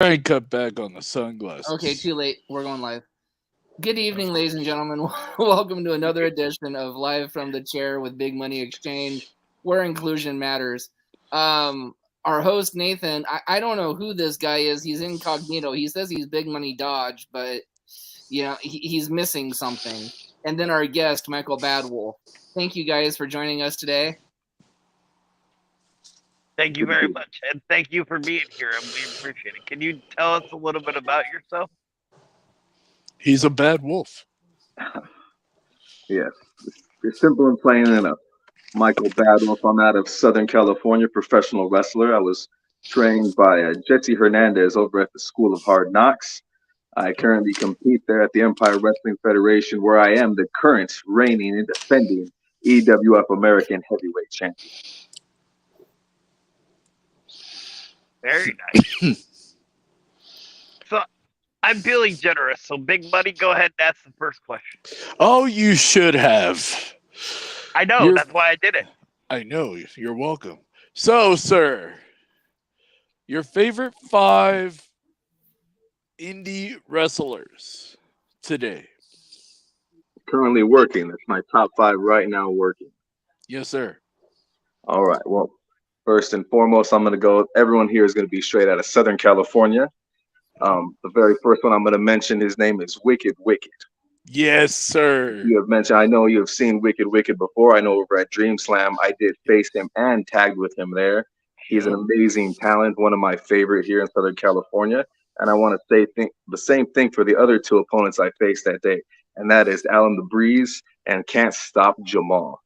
Try and cut back on the sunglasses. Okay, too late. We're going live. Good evening, ladies and gentlemen. Welcome to another edition of Live from the Chair with Big Money Exchange, where inclusion matters. Our host, Nathan, I don't know who this guy is. He's incognito. He says he's Big Money Dodge, but he's missing something. And then our guest, Michael Badwolf. Thank you guys for joining us today. Thank you very much, and thank you for being here, and we appreciate it. Can you tell us a little bit about yourself? He's a bad wolf. Yes, it's simple and plain enough. Michael Badwolf. I'm out of Southern California, professional wrestler. I was trained by Jesse Hernandez over at the School of Hard Knocks. I currently compete there at the Empire Wrestling Federation, where I am the current reigning and defending EWF American Heavyweight Champion. Very nice. So I'm feeling generous. So Big Money, go ahead and ask the first question. Oh, you should have. I know. That's why I did it. I know. You're welcome. So, sir, your favorite 5 indie wrestlers today? Currently working. That's my top 5 right now working. Yes, sir. All right. Well, first and foremost, I'm going to go. Everyone here is going to be straight out of Southern California. The very first one I'm going to mention, his name is Wicked Wicked. Yes, sir. You have mentioned, I know you have seen Wicked Wicked before. I know over at Dream Slam, I did face him and tagged with him there. He's an amazing talent, one of my favorite here in Southern California. And I want to say the same thing for the other 2 opponents I faced that day, and that is Alan the Breeze and Can't Stop Jamal.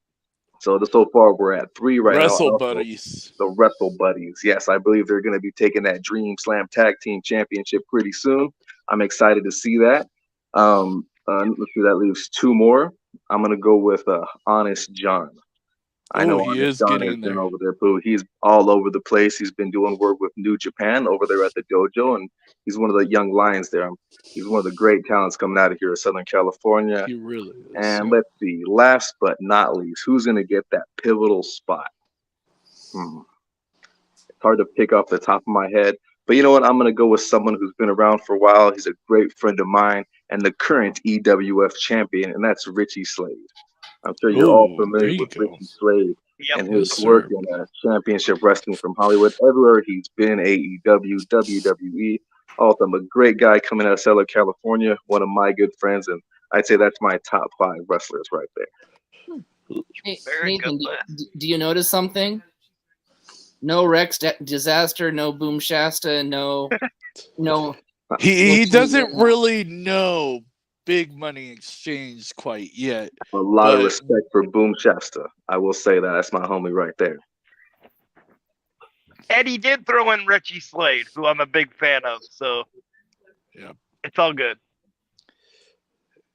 So far we're at 3 right now. Wrestle Buddies. The Wrestle Buddies. Yes, I believe they're going to be taking that Dream Slam Tag Team Championship pretty soon. I'm excited to see that. Let's see, that leaves 2 more. I'm going to go with Honest John. I know he is John getting has been there. over there, Pooh. He's all over the place. He's been doing work with New Japan over there at the dojo, and he's one of the young lions there. He's one of the great talents coming out of here in Southern California. He really is. And let's see, last but not least, who's going to get that pivotal spot? It's hard to pick off the top of my head, but you know what? I'm going to go with someone who's been around for a while. He's a great friend of mine and the current EWF champion, and that's Richie Slade. I'm sure you're all familiar with Richie Slade and his work in championship wrestling from Hollywood. Everywhere he's been, AEW, WWE. Also, I'm a great guy coming out of Southern California, one of my good friends, and I'd say that's my top 5 wrestlers right there. Hey, Nathan, do you notice something? No Rex Disaster, no Boom Shasta, no. He doesn't really know Big Money Exchange quite yet. A lot of respect for Boom Shasta. I will say that. That's my homie right there. And he did throw in Richie Slade, who I'm a big fan of. So yeah, it's all good.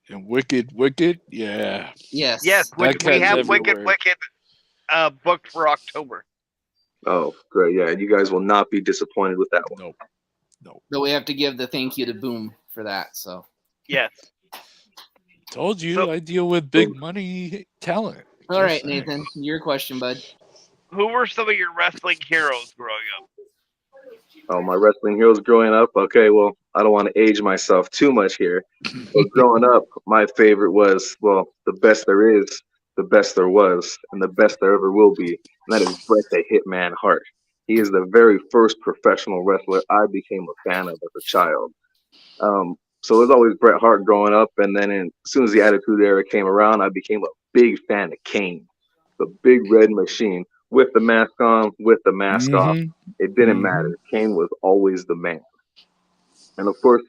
And Wicked, yeah. Yes. We have Wicked booked for October. Oh, great. Yeah, you guys will not be disappointed with that one. Nope. But we have to give the thank you to Boom for that. So. Yes. Told you I deal with big money talent. All right, Nathan, your question, bud. Who were some of your wrestling heroes growing up? Oh, my wrestling heroes growing up? Okay, well, I don't want to age myself too much here. But growing up, my favorite was, the best there is, the best there was, and the best there ever will be. And that is Bret the Hitman Hart. He is the very first professional wrestler I became a fan of as a child. So it was always Bret Hart growing up, and then as soon as the Attitude Era came around, I became a big fan of Kane, the big red machine, with the mask on, with the mask off. It didn't matter. Kane was always the man. And of course,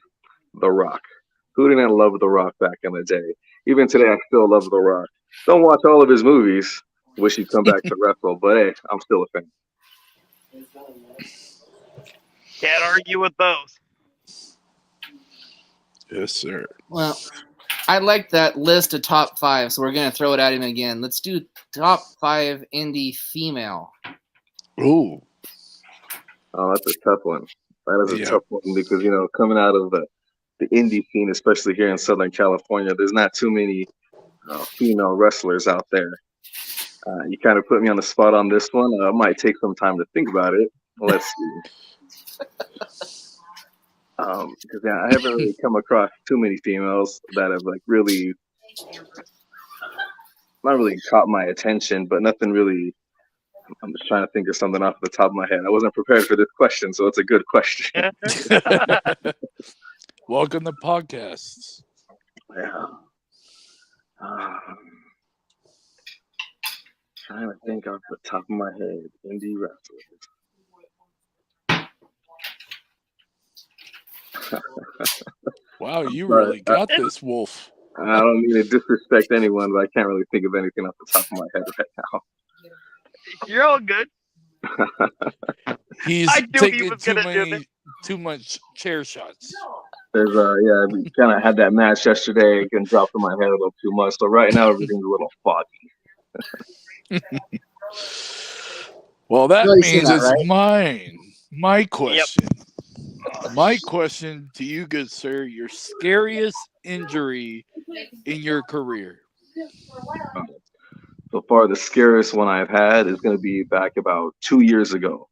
The Rock. Who didn't love The Rock back in the day? Even today, I still love The Rock. Don't watch all of his movies. Wish he'd come back to wrestle, but hey, I'm still a fan. Can't argue with those. Yes, sir. Well, I like that list of top 5, so we're going to throw it at him again. Let's do top 5 indie female. Ooh. Oh, that's a tough one. That is a tough one because, coming out of the indie scene, especially here in Southern California, there's not too many female wrestlers out there. You kind of put me on the spot on this one. I might take some time to think about it. Let's see. Because I haven't really come across too many females that have like really, not really caught my attention, but nothing really. I'm just trying to think of something off the top of my head. I wasn't prepared for this question, so it's a good question. Welcome to podcasts. Yeah. Trying to think off the top of my head, indie wrestlers. Wow, you sorry, really got this, Wolf. I don't mean to disrespect anyone, but I can't really think of anything off the top of my head right now. You're all good. He's I knew he taking was gonna do this. too much chair shots. There's we kind of had that match yesterday and dropped in my head a little too much. So right now everything's a little foggy. Well, that Really means that, it's right? mine. My question. My question to you, good sir, your scariest injury in your career. So far, the scariest one I've had is going to be back about 2 years ago.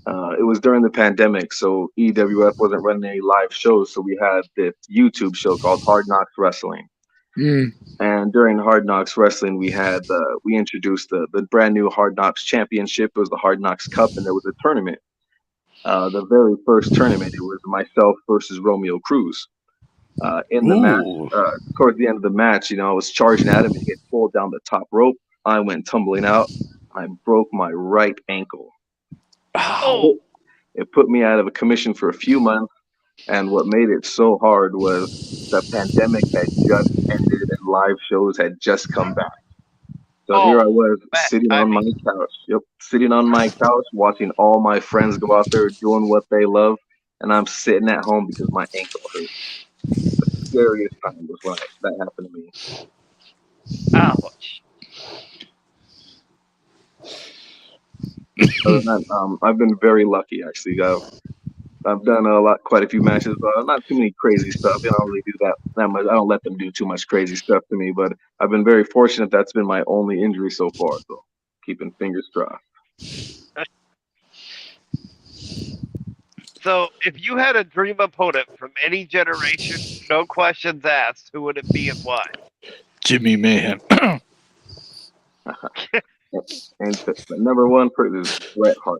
It was during the pandemic, so EWF wasn't running any live shows, so we had this YouTube show called Hard Knocks Wrestling. And during Hard Knocks Wrestling, we introduced the brand new Hard Knocks Championship. It was the Hard Knocks Cup, and there was a tournament. The very first tournament, it was myself versus Romeo Cruz. In the match, towards the end of the match, I was charging at him and he had pulled down the top rope. I went tumbling out. I broke my right ankle. Oh, It put me out of a commission for a few months. And what made it so hard was the pandemic had just ended and live shows had just come back. So here I was sitting on my couch. Yep, sitting on my couch, watching all my friends go out there doing what they love, and I'm sitting at home because my ankle hurt. The scariest time was when that happened to me. ouch. Other than that, I've been very lucky actually. I've done quite a few matches. Not too many crazy stuff. I don't really do that much. I don't let them do too much crazy stuff to me. But I've been very fortunate. That's been my only injury so far. So keeping fingers crossed. So, if you had a dream opponent from any generation, no questions asked, who would it be and why? Jimmy Mayhem. And the number one person is Bret Hart.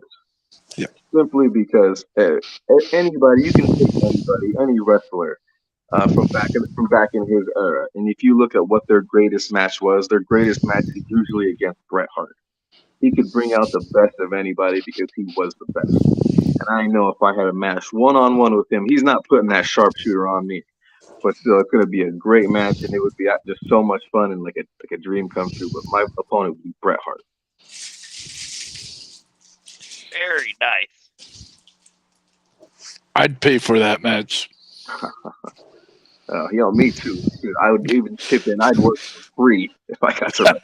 Yeah. Simply because anybody, you can take anybody, any wrestler from back in his era, and if you look at what their greatest match was, their greatest match is usually against Bret Hart. He could bring out the best of anybody because he was the best. And I know if I had a match one-on-one with him, he's not putting that sharpshooter on me. But still, it's going to be a great match, and it would be just so much fun and like a dream come true. But my opponent would be Bret Hart. Very nice. I'd pay for that match. Me too. Dude, I would even chip in. I'd work for free if I got to.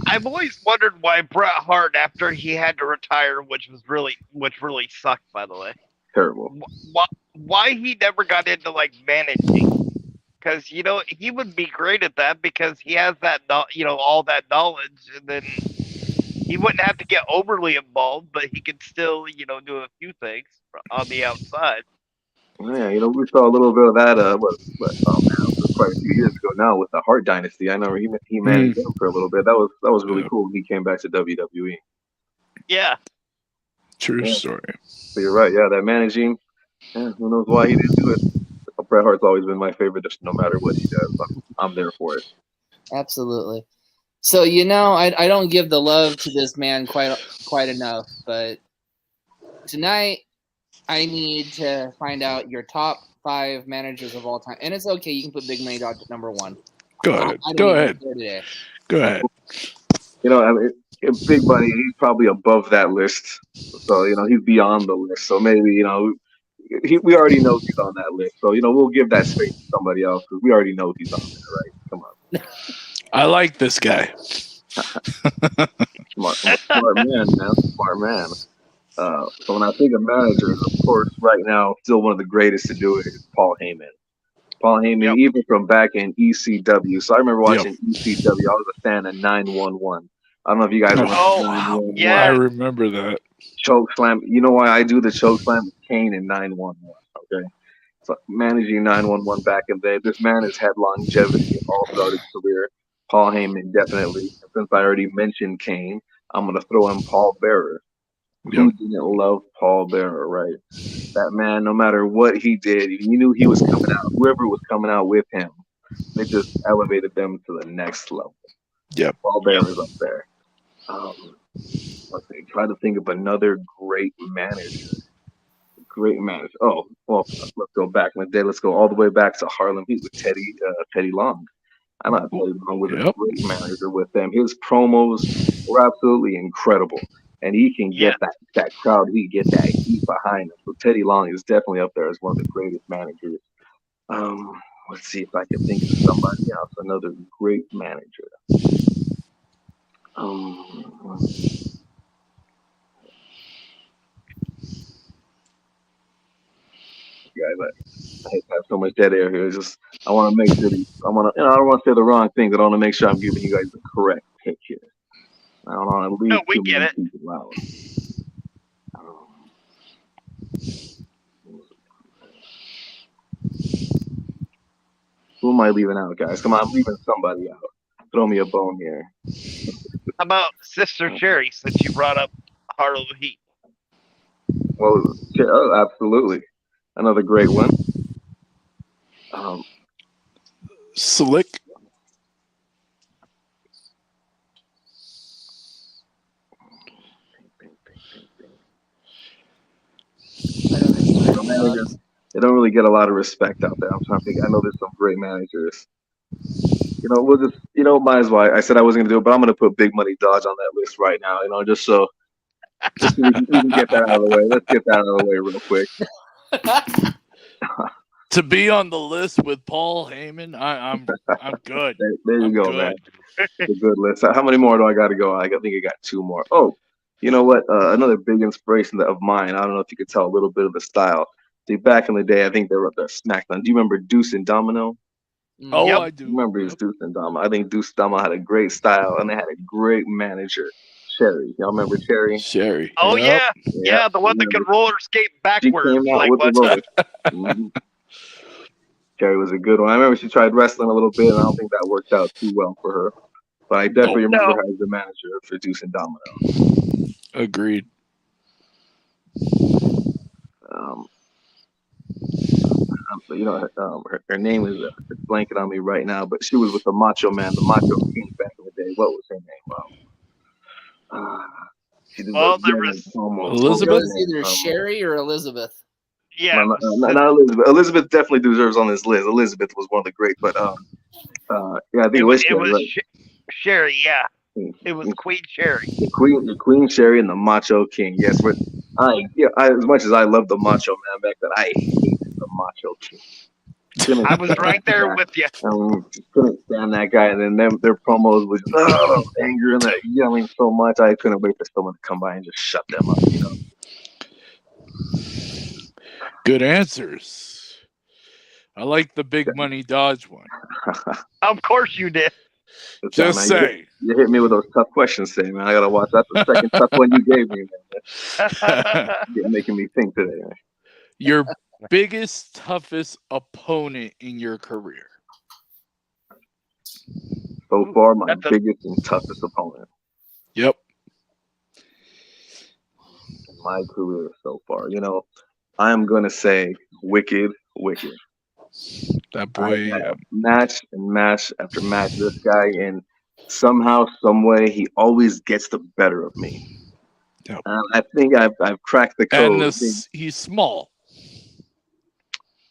I've always wondered why Bret Hart, after he had to retire, which really sucked, by the way. Terrible. Why he never got into like managing? Because he would be great at that because he has that all that knowledge, and then he wouldn't have to get overly involved, but he could still do a few things on the outside. Yeah, we saw a little bit of that. Quite a few years ago now with the Hart Dynasty. I know he managed them for a little bit. That was really cool. He came back to WWE. Yeah. True story. So you're right. Yeah, that managing. Yeah, who knows why he didn't do it? Bret Hart's always been my favorite. Just no matter what he does, I'm there for it. Absolutely. So I don't give the love to this man quite enough, but tonight I need to find out your top 5 managers of all time, and it's okay. You can put Big Money Dog at number 1. Go ahead. Go ahead. Big Money, he's probably above that list. So he's beyond the list. So maybe we already know he's on that list. So we'll give that space to somebody else because we already know he's on there, right? Come on. I like this guy. Smart man, man. Smart man. So when I think of managers, of course, right now, still one of the greatest to do it is Paul Heyman. Paul Heyman, even from back in ECW. So I remember watching ECW. I was a fan of 911. I don't know if you guys remember. Oh, yeah. I remember that. choke slam. You know why I do the choke slam? Kane in 911. Okay, so managing 911 back in the day. This man has had longevity all throughout his career. Paul Heyman definitely. Since I already mentioned Kane, I'm gonna throw in Paul Bearer. Yep. Who didn't love Paul Bearer, right? That man, no matter what he did, you knew he was coming out. Whoever was coming out with him, they just elevated them to the next level. Yep. Paul Bearer's up there. Um, let's see, try to think of another great manager. Great manager. Oh, well, let's go back in the day. Let's go all the way back to Harlem Heat with Teddy Long. I thought Teddy Long was a Yep. great manager with them. His promos were absolutely incredible, and he can get Yeah. that crowd. He get that heat behind him. So Teddy Long is definitely up there as one of the greatest managers. Um, let's see if I can think of somebody else. Another great manager. Guys, I have so much dead air here. It's just I want to make sure I don't want to say the wrong thing, but I want to make sure I'm giving you guys the correct pick here. I don't want to leave No, we too get many it. people out. Who am I leaving out, guys? Come on, I'm leaving somebody out. Throw me a bone here. How about Sister Cherry, since you brought up Harlem Heat? Well, absolutely, another great one. Slick. Managers, they don't really get a lot of respect out there. I'm trying to think. I know there's some great managers. We'll just, might as well. I said I wasn't gonna do it, but I'm gonna put Big Money Dodge on that list right now. Just so we can get that out of the way. Let's get that out of the way real quick. To be on the list with Paul Heyman, I'm good. There you go, man. It's a good list. How many more do I got to go? I think I got 2 more. Oh, you know what? Another big inspiration of mine. I don't know if you could tell a little bit of the style. See, back in the day, I think they were up there SmackDown. Do you remember Deuce and Domino? Oh, Yep. I do. Remember his Deuce and Domino? I think Deuce Domino had a great style, and they had a great manager, Sherry. Y'all remember Sherry? Sherry. Oh Yep. yeah, the one that could roller skate She backwards. came out Like with the what? roller. Sherry was a good one. I remember she tried wrestling a little bit, and I don't think that worked out too well for her. But I definitely remember her as the manager for Deuce and Domino. Agreed. Her name is blanking on me right now, but she was with the Macho Man, the Macho King back in the day. What was her name? She did There was Elizabeth? It was either Sherry or Elizabeth. Yeah, not Elizabeth. Elizabeth definitely deserves on this list. Elizabeth was one of the great, but yeah, I think it was Sherry, right? Sherry. Yeah, it was Queen Sherry. The Queen Sherry and the Macho King. Yes, as much as I love the Macho Man back then, I hated the Macho King. I was right there with you. Couldn't stand that guy, and then their promos was anger and that yelling so much. I couldn't wait for someone to come by and just shut them up. Good answers. I like the Big Money Dodge one. Of course you did. Just say. You hit me with those tough questions today, man. I gotta watch. That's the second tough one you gave me, man. You're making me think today, man. Your biggest, toughest opponent in your career? So far, my biggest and toughest opponent. Yep. In my career so far. I'm gonna say Wicked. That boy. Match after match, this guy, and somehow, some way, he always gets the better of me. Yep. I think I've cracked the code. And he's small.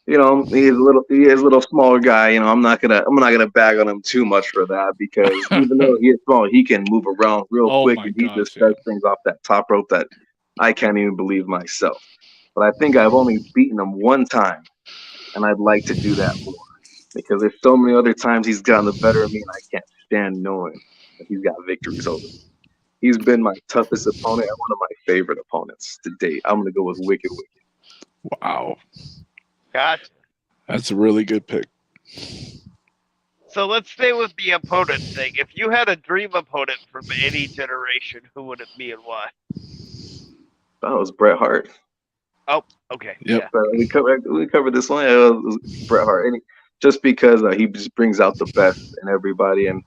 He is a little smaller guy. I'm not gonna bag on him too much for that, because even though he is small, he can move around real quick, and he just does things off that top rope that I can't even believe myself. But I think I've only beaten him one time, and I'd like to do that more, because there's so many other times he's gotten the better of me, and I can't stand knowing that he's got victories over me. He's been my toughest opponent and one of my favorite opponents to date. I'm gonna go with Wicked. Wow. Gotcha. That's a really good pick. So let's stay with the opponent thing. If you had a dream opponent from any generation, who would it be and why? That was Bret Hart. Oh, okay. Yep. Yeah. We covered this one. It was Bret Hart, and just because he just brings out the best in everybody, and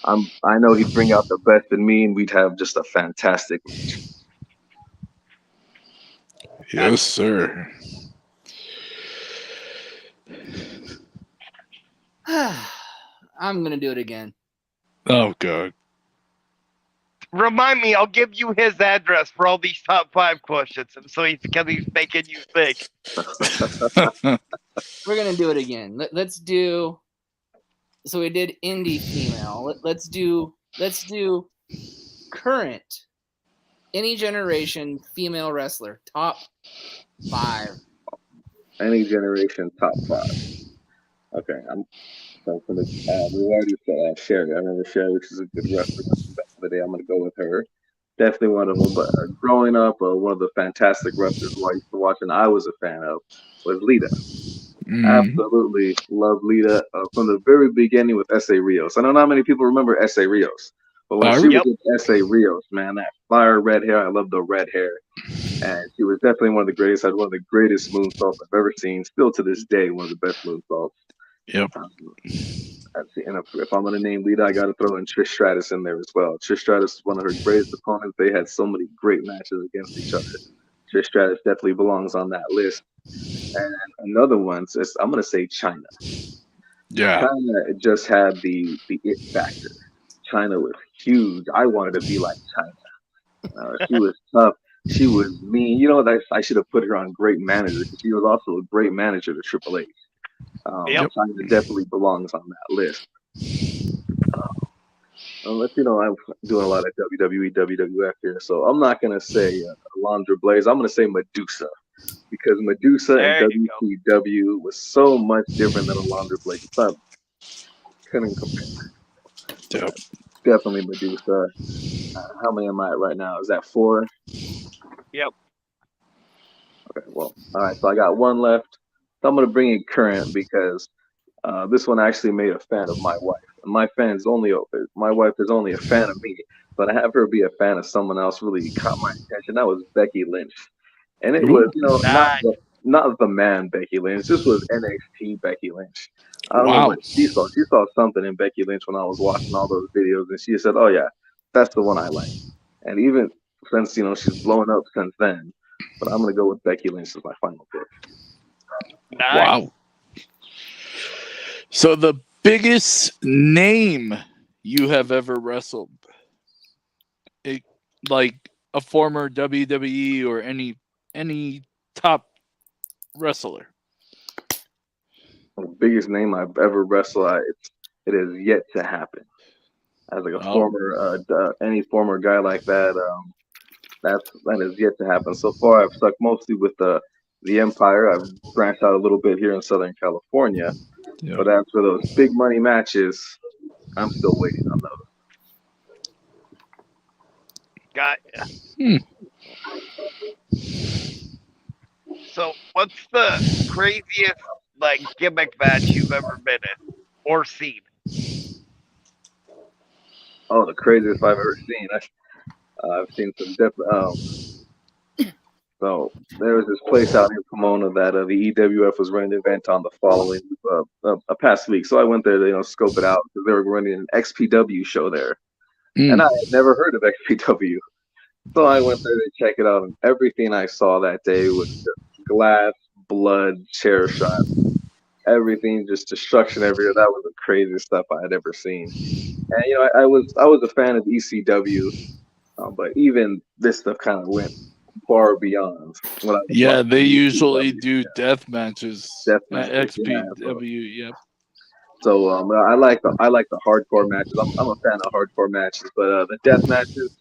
I know he'd bring out the best in me, and we'd have just a fantastic match. Yes, sir. I'm gonna do it again. Oh god. Remind me, I'll give you his address for all these top 5 questions, and so he's making you think. We're gonna do it again. Let's do. So we did indie female. Let's do current any generation female wrestler top 5. Any generation top 5. Okay, we already said Sherry. I remember Sherry, which is a good wrestler. Back in the day, I'm gonna go with her. Definitely one of them. But growing up, one of the fantastic wrestlers who I used to watch and I was a fan of was Lita. Absolutely love Lita from the very beginning with S.A. Rios. I don't know how many people remember S.A. Rios, but when she was with S.A. Rios, man, that fire red hair, I love the red hair. And she was definitely one of the greatest, had one of the greatest moonsaults I've ever seen. Still to this day, one of the best moonsaults. Yep. And if I'm going to name Lita, I got to throw in Trish Stratus in there as well. Trish Stratus is one of her greatest opponents. They had so many great matches against each other. Trish Stratus definitely belongs on that list. And another one, I'm going to say China. Yeah. China just had the it factor. China was huge. I wanted to be like China. She was tough. She was mean. You know, that I should have put her on great manager because she was also a great manager to Triple H. China definitely belongs on that list. Unless, I'm doing a lot of WWE, WWF here, so I'm not going to say Alundra Blaze. I'm going to say Medusa. Because Medusa and WCW was so much different than Alundra Blaze. Couldn't compare. Yep. Definitely Medusa. How many am I at right now? Is that 4? Yep. Okay, well, all right. So I got one left. So I'm going to bring in current because this one actually made a fan of my wife. And my wife is only a fan of me, but I have her be a fan of someone else really caught my attention. That was Becky Lynch. And it was, not the man Becky Lynch. This was NXT Becky Lynch. I don't know what she saw. She saw something in Becky Lynch when I was watching all those videos, and she said, "Oh yeah, that's the one I like." And even since she's blown up since then, but I'm gonna go with Becky Lynch as my final pick. Nice. Wow. So the biggest name you have ever wrestled, like a former WWE or any top wrestler. The biggest name I've ever wrestled, it is yet to happen. As like a any former guy like that, that is yet to happen. So far, I've stuck mostly with the Empire. I've branched out a little bit here in Southern California, but as for those big money matches, I'm still waiting on those. Got ya. So, what's the craziest gimmick match you've ever been in or seen? Oh, the craziest I've ever seen. I've seen some different. So there was this place out in Pomona that the EWF was running an event on the following a past week. So I went there to scope it out because they were running an XPW show there, and I had never heard of XPW. So I went there to check it out, and everything I saw that day was just glass, blood, chair shots, everything, just destruction everywhere. That was the craziest stuff I had ever seen. And I was a fan of ECW, but even this stuff kind of went far beyond. They usually do death matches. At XPW, Yep. So I like the hardcore matches. I'm a fan of hardcore matches, but the death matches,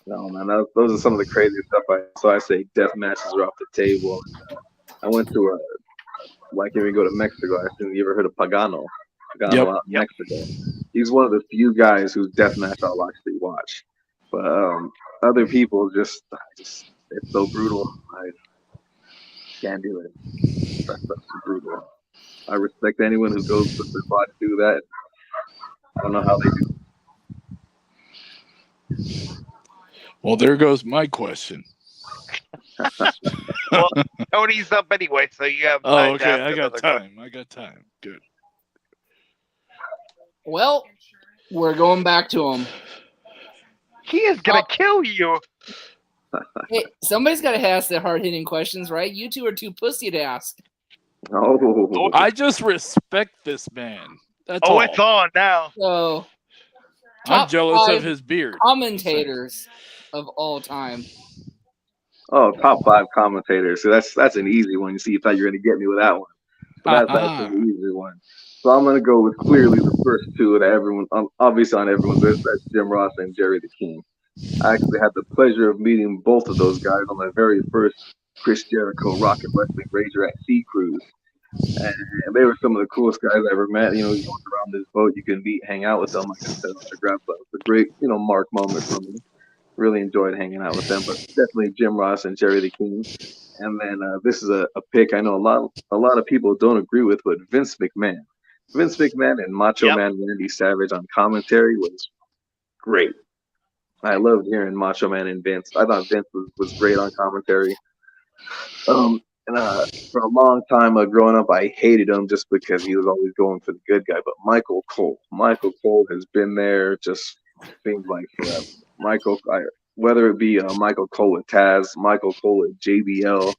no man, those are some of the craziest stuff. So I say death matches are off the table. I went to if we go to Mexico, I assume you ever heard of Pagano out in Mexico. He's one of the few guys whose death match I'll actually watch. But other people just it's so brutal. I can't do it. That's so brutal. I respect anyone who goes to their body to do that. I don't know how they do. Well, there goes my question. Well, Tony's up anyway, so you have Oh, time to okay. ask I got another question. time. I got time. Good. Well, we're going back to him. He is gonna kill you. Hey, somebody's got to ask the hard-hitting questions, right? You two are too pussy to ask. Oh, I just respect this man. That's Oh, all. it's on now. So, I'm top jealous of 5 his beard. commentators of all time. oh, top 5 commentators. So that's an easy one. You see, you thought you were gonna get me with that one. So that's an easy one. So I'm gonna go with clearly the first two that everyone, obviously on everyone's list. That's Jim Ross and Jerry the King. I actually had the pleasure of meeting both of those guys on my very first Chris Jericho Rocket Wrestling Rager at Sea Cruise. And they were some of the coolest guys I ever met. You know, you walk around this boat, you can meet, hang out with them. I got their autographs. So it's a great, mark moment for me. Really enjoyed hanging out with them, but definitely Jim Ross and Jerry the King. And then this is a pick I know a lot of people don't agree with, but Vince McMahon. Vince McMahon and Macho Yep. Man Randy Savage on commentary was great. I loved hearing Macho Man and Vince. I thought Vince was great on commentary. And for a long time growing up, I hated him just because he was always going for the good guy. But Michael Cole has been there just seems like forever. Whether it be Michael Cole with Taz, Michael Cole with JBL,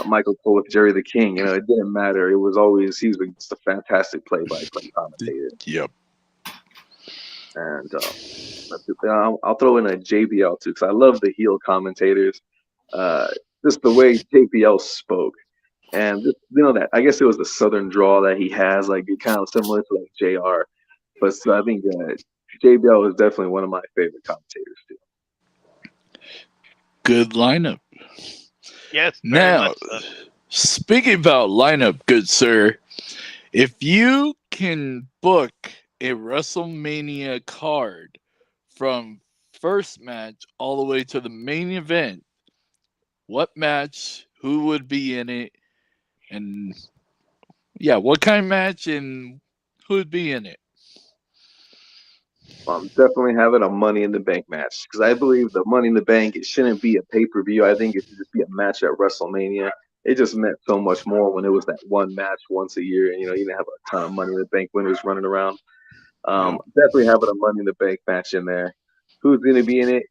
Michael Cole with Jerry the King, it didn't matter. It was always he was just a fantastic play-by-play commentator. Yep. And I'll throw in a JBL too because I love the heel commentators. Just the way JBL spoke, and just that I guess it was the southern drawl that he has, like it kind of similar to like JR. But I think JBL is definitely one of my favorite commentators too. Good lineup. Yes. Very Now, much so. speaking about lineup, good sir, if you can book a WrestleMania card from first match all the way to the main event, what match, who would be in it, and what kind of match and who would be in it? Definitely having a Money in the Bank match because I believe the Money in the Bank it shouldn't be a pay-per-view. I think it should just be a match at WrestleMania. It just meant so much more when it was that one match once a year, and you didn't have a ton of Money in the Bank winners running around. Definitely having a Money in the Bank match in there. Who's going to be in it?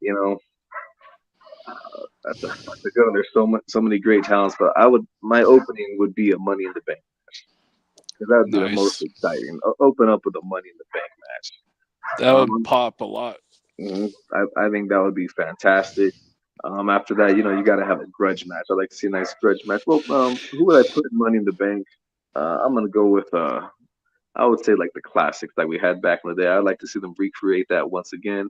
That's a good one. There's so many great talents, but my opening would be a Money in the Bank match because that would be the most Nice. exciting. Open up with a Money in the Bank match. That would pop a lot. I think that would be fantastic. After that, you got to have a grudge match. I'd like to see a nice grudge match. Well, who would I put in Money in the Bank? I'm gonna go with I would say like the classics that we had back in the day. I'd like to see them recreate that once again.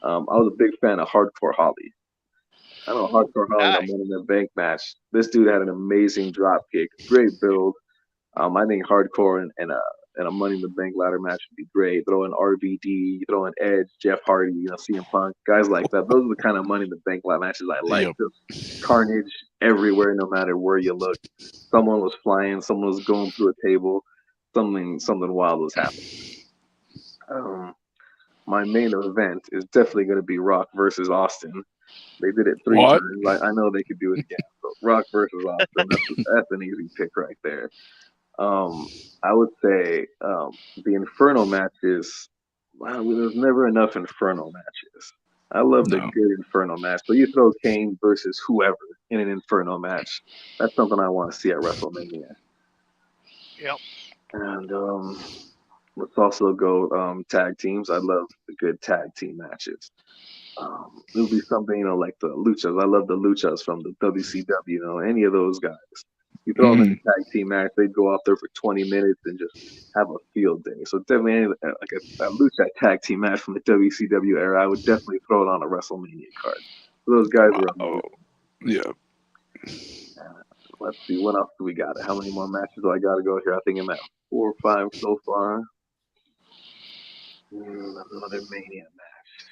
I was a big fan of Hardcore Holly. I know Hardcore Holly in a Nice. Money in the Bank match. This dude had an amazing drop kick, great build. I think Hardcore and a Money in the Bank ladder match would be great. Throw in RVD, throw in Edge, Jeff Hardy, CM Punk, guys like that. Those are the kind of Money in the Bank ladder matches I like. Yep. Just carnage everywhere, no matter where you look. Someone was flying, someone was going through a table, something wild was happening. My main event is definitely going to be Rock versus Austin. They did it 3 What? times. I know they could do it again. So Rock versus Austin, that's an easy pick right there. I would say the Inferno matches. Wow, there's never enough Inferno matches. I love the No. good Inferno match, but you throw Kane versus whoever in an Inferno match. That's something I want to see at WrestleMania. Yep. And let's also go tag teams. I love the good tag team matches. It would be something, like the Luchas. I love the Luchas from the WCW, any of those guys. You throw them in a tag team match, they'd go out there for 20 minutes and just have a field day. So definitely like a Lucha tag team match from the WCW era, I would definitely throw it on a WrestleMania card. So those guys were amazing. Yeah. Let's see, what else do we got? How many more matches do I got to go here? I think I'm at 4 or 5 so far. Another Mania match.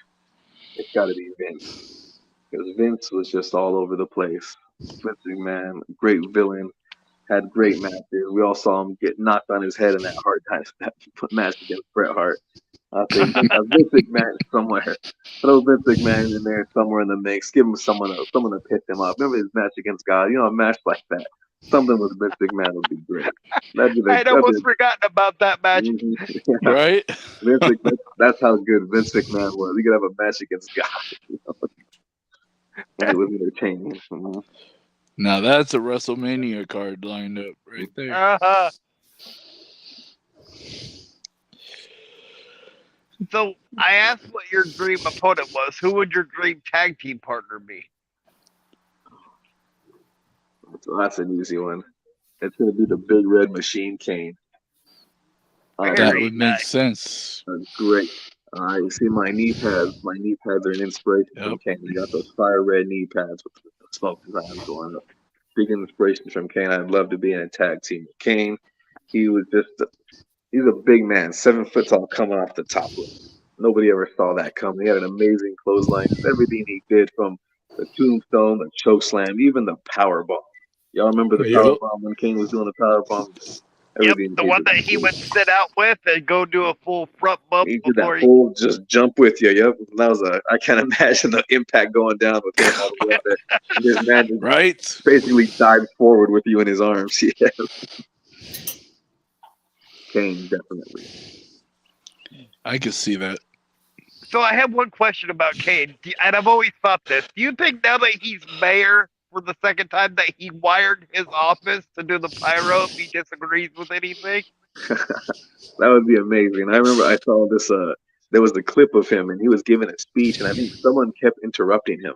It's got to be Vince. Because Vince was just all over the place. Vince McMahon, great villain, had great matches. We all saw him get knocked on his head in that match against Bret Hart. I think Vince McMahon somewhere. Throw Vince McMahon in there somewhere in the mix. Give him someone to piss him off. Remember his match against God? A match like that. Something with Vince McMahon would be great. I had almost forgotten about that match. Yeah. Right? Vince McMahon, that's how good Vince McMahon was. He could have a match against God. And it was entertaining. Now that's a WrestleMania card lined up right there. Uh-huh. So I asked what your dream opponent was. Who would your dream tag team partner be? So that's an easy one. It's going to be the Big Red Machine, Kane. That would make sense. Great. You see my knee pads. My knee pads are an inspiration from Kane. You got those fire red knee pads with the smoke designs going up. Big inspiration from Kane. I'd love to be in a tag team with Kane. He was he's a big man, 7 foot tall, coming off the top rope. Nobody ever saw that coming. He had an amazing clothesline. Everything he did, from the tombstone, the choke slam, even the power bomb. Y'all remember the power bomb when Kane was doing the power bomb? Yep, the one that he would sit out with and go do a full front bump. He did that full just jump with you. Yep, that was I can't imagine the impact going down with him all the way up there. And his man just basically dived forward with you in his arms. Yeah. Kane, definitely. I could see that. So I have one question about Kane, and I've always thought this. Do you think now that he's mayor for the second time that he wired his office to do the pyro if he disagrees with anything? That would be amazing. I remember I saw this, there was the clip of him, and he was giving a speech, and I think someone kept interrupting him.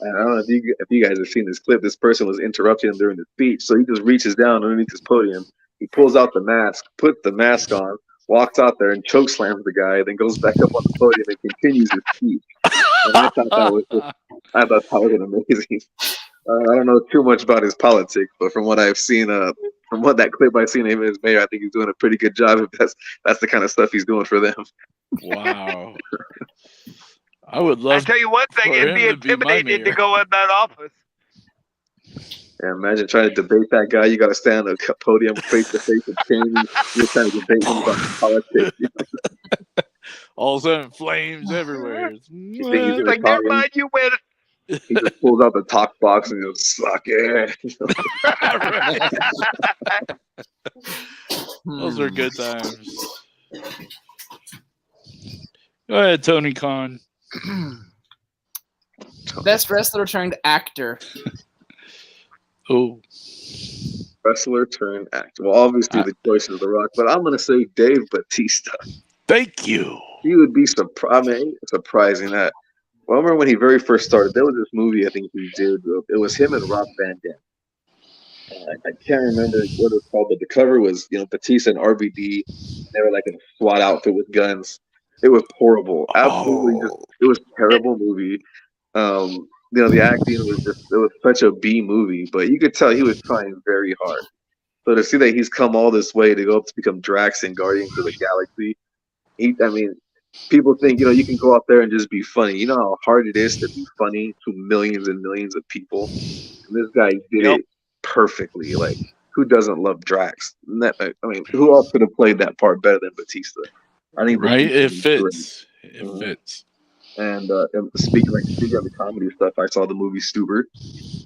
And I don't know if you guys have seen this clip. This person was interrupting him during the speech, so he just reaches down underneath his podium. He pulls out the mask, puts the mask on, walks out there and choke slams the guy, then goes back up on the podium and continues his speech. And I thought that was an amazing. I don't know too much about his politics, but from what I've seen, from what that clip I've seen of him as mayor, I think he's doing a pretty good job. If that's the kind of stuff he's doing for them. Wow. I would love. I tell you one thing, it'd be intimidating to go in that office. Yeah, imagine trying to debate that guy. You got to stand on a podium face to face with Kane. You're trying to debate him about politics. All of a sudden, flames everywhere. He's like, never mind, you win. He just pulls out the talk box and just suck it. Those are good times. Go ahead, Tony Khan. Best wrestler turned actor. Oh. Wrestler turned actor. Well, obviously the choice is The Rock, but I'm going to say Dave Bautista. Thank you. He would be surprising that. Well, I remember when he very first started, there was this movie I think he did. It was him and Rob Van Dam. I can't remember what it was called, but the cover was, Batista and RVD. They were like in a SWAT outfit with guns. It was horrible. Absolutely, it was a terrible movie. The acting it was such a B movie, but you could tell he was trying very hard. So to see that he's come all this way to go up to become Drax in Guardians of the Galaxy, people think, you can go out there and just be funny. You know how hard it is to be funny to millions and millions of people? And this guy did it perfectly. Like, who doesn't love Drax? Who else could have played that part better than Batista? I think it fits. It fits. And speaking of the comedy stuff, I saw the movie Stuber.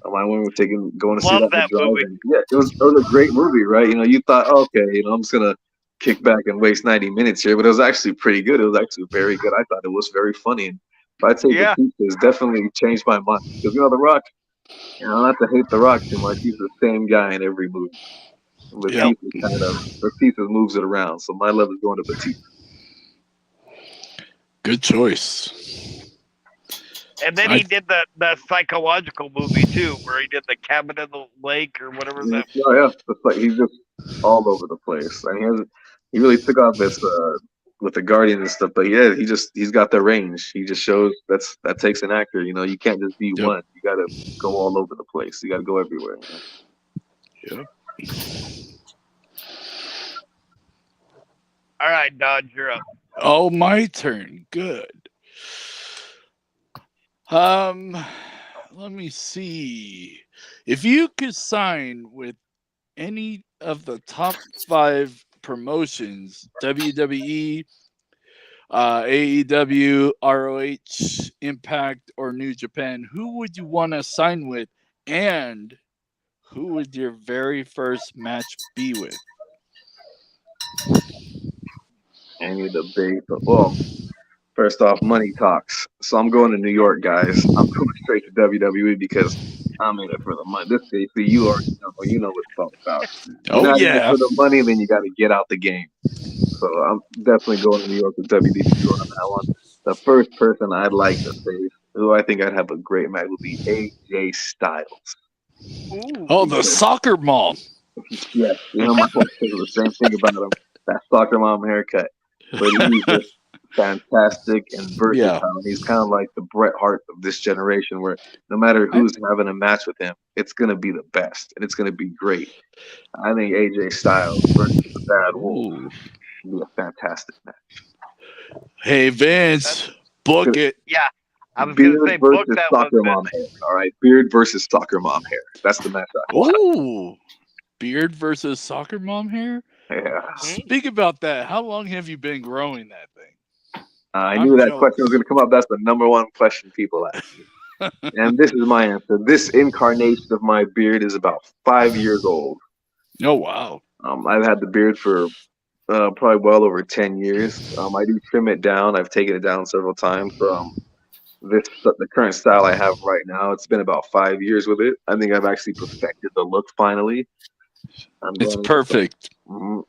My one was going to see that movie. And, yeah, it was a great movie, right? You thought, okay, I'm just gonna kick back and waste 90 minutes here, but it was actually pretty good. It was actually very good. I thought it was very funny. And I'd say Batista has definitely changed my mind because The Rock. Not to hate The Rock too much. He's the same guy in every movie. Batista moves it around, so my love is going to Batista. Good choice. And then he did the psychological movie too, where he did the Cabin in the Lake or whatever that. Oh yeah, it's like he's just all over the place. He really took off this with the Guardian and stuff. But yeah, he's got the range. He just shows that takes an actor. You can't just be one. You got to go all over the place. You got to go everywhere. Yep. All right, Dodge, you're up. Oh, my turn. Good. Let me see. If you could sign with any of the top 5 promotions, WWE, AEW, ROH, Impact, or New Japan, who would you want to sign with? And who would your very first match be with? Any debate, but well, first off, money talks. So I'm going to New York, guys. I'm going straight to WWE because I'm in it for the money. This case, you already know. You know what it's all about. You're Oh, not in it yeah. for the money, then you got to get out the game. So I'm definitely going to New York with WWE on that one. The first person I'd like to face, who I think I'd have a great match, would be AJ Styles. Ooh. Oh, the soccer mom. Yes, you know, my wife says the same thing about him. That soccer mom haircut. But he's just fantastic and versatile. Yeah. He's kind of like the Bret Hart of this generation, where no matter who's having a match with him, it's going to be the best and it's going to be great. I think AJ Styles versus the Bad Wolf Ooh. would be a fantastic match. Hey, Vince, book it. Yeah. I was going to say, book versus that one. soccer mom hair. All right, beard versus soccer mom hair. That's the match I want. Ooh. Beard versus soccer mom hair? Yeah. Speak about that. How long have you been growing that thing? I knew that question was going to come up. That's the number one question people ask me. And this is my answer. This incarnation of my beard is about 5 years old. Oh, wow. I've had the beard for probably well over 10 years. I do trim it down. I've taken it down several times. The current style I have right now, it's been about 5 years with it. I think I've actually perfected the look finally. It's perfect.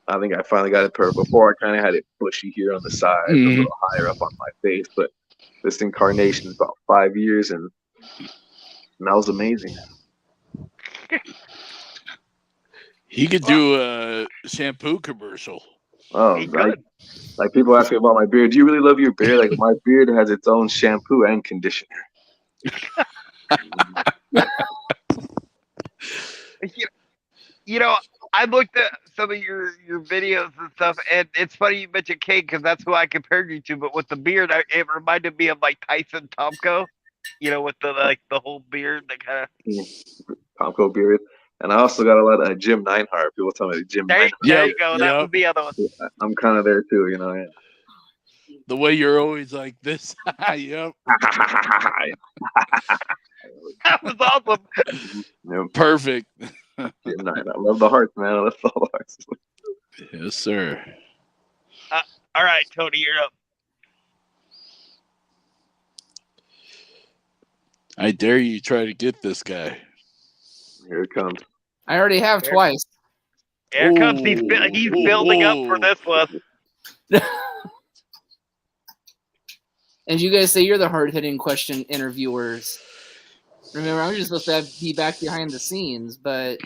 I think I finally got it perfect. Before I kind of had it bushy here on the side, a little higher up on my face. But this incarnation is about 5 years, and that was amazing. He could do a shampoo commercial. Oh, like people ask me about my beard. Do you really love your beard? Like, my beard has its own shampoo and conditioner. You know, I looked at some of your videos and stuff, and it's funny you mentioned Kane because that's who I compared you to. But with the beard, it reminded me of like Tyson Tomko. You know, with the whole beard, that kind of Tomko beard. And I also got a lot of Jim Neidhart. People tell me Jim Neidhart. There you go. That was the other one. I'm kind of there too, you know. Yeah. The way you're always like this. Yep. That was awesome. Yep. Perfect. Jim Neidhart. I love the hearts, man. I love all the hearts. Yes, sir. All right, Tony, you're up. I dare you try to get this guy. Here it comes. I already have twice. Here it comes. He's building up for this one. And you guys say you're the hard-hitting question interviewers. Remember, I'm just supposed to be back behind the scenes, but...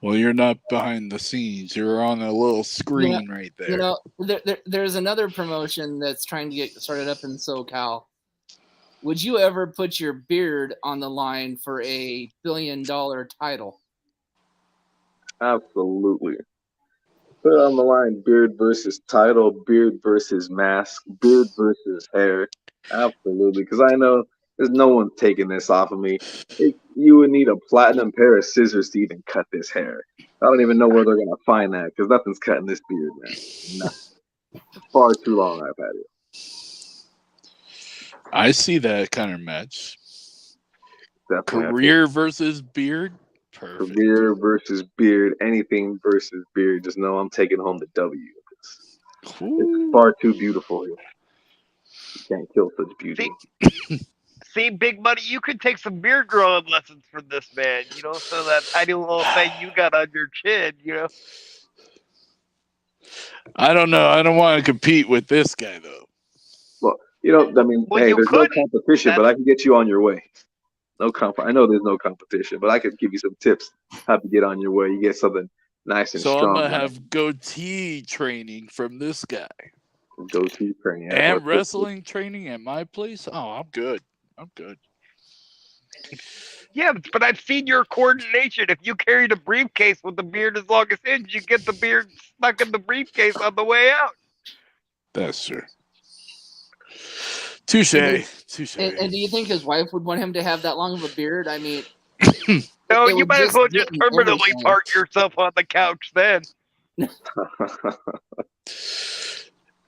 Well, you're not behind the scenes. You're on a little screen right there. You know, there's another promotion that's trying to get started up in SoCal. Would you ever put your beard on the line for a $1 billion title? Absolutely. Put it on the line: beard versus title, beard versus mask, beard versus hair. Absolutely, because I know there's no one taking this off of me. You would need a platinum pair of scissors to even cut this hair. I don't even know where they're gonna find that because nothing's cutting this beard, man. Nothing. Far too long I've had it. I see that kind of match. Definitely. Career versus beard. Perfect. Career versus beard. Anything versus beard. Just know I'm taking home the W. It's far too beautiful here. You can't kill such beauty. See, Big Money, you could take some beard growing lessons from this man, you know, so that tiny little thing you got on your chin, you know. I don't know. I don't want to compete with this guy, though. Well, you know, I mean, Well, hey, you there's could. no competition, but I can get you on your way. No I know there's no competition, but I could give you some tips how to get on your way. You get something nice and So strong. I'm gonna have goatee training from this guy. Goatee training. And wrestling training at my place. Oh, I'm good. I'm good. Yeah, but I've seen your coordination. If you carried a briefcase with the beard as long as hinge, you get the beard stuck in the briefcase on the way out. That's true. Touche. Touche. And do you think his wife would want him to have that long of a beard? I mean, no, you might as well just permanently park yourself on the couch then.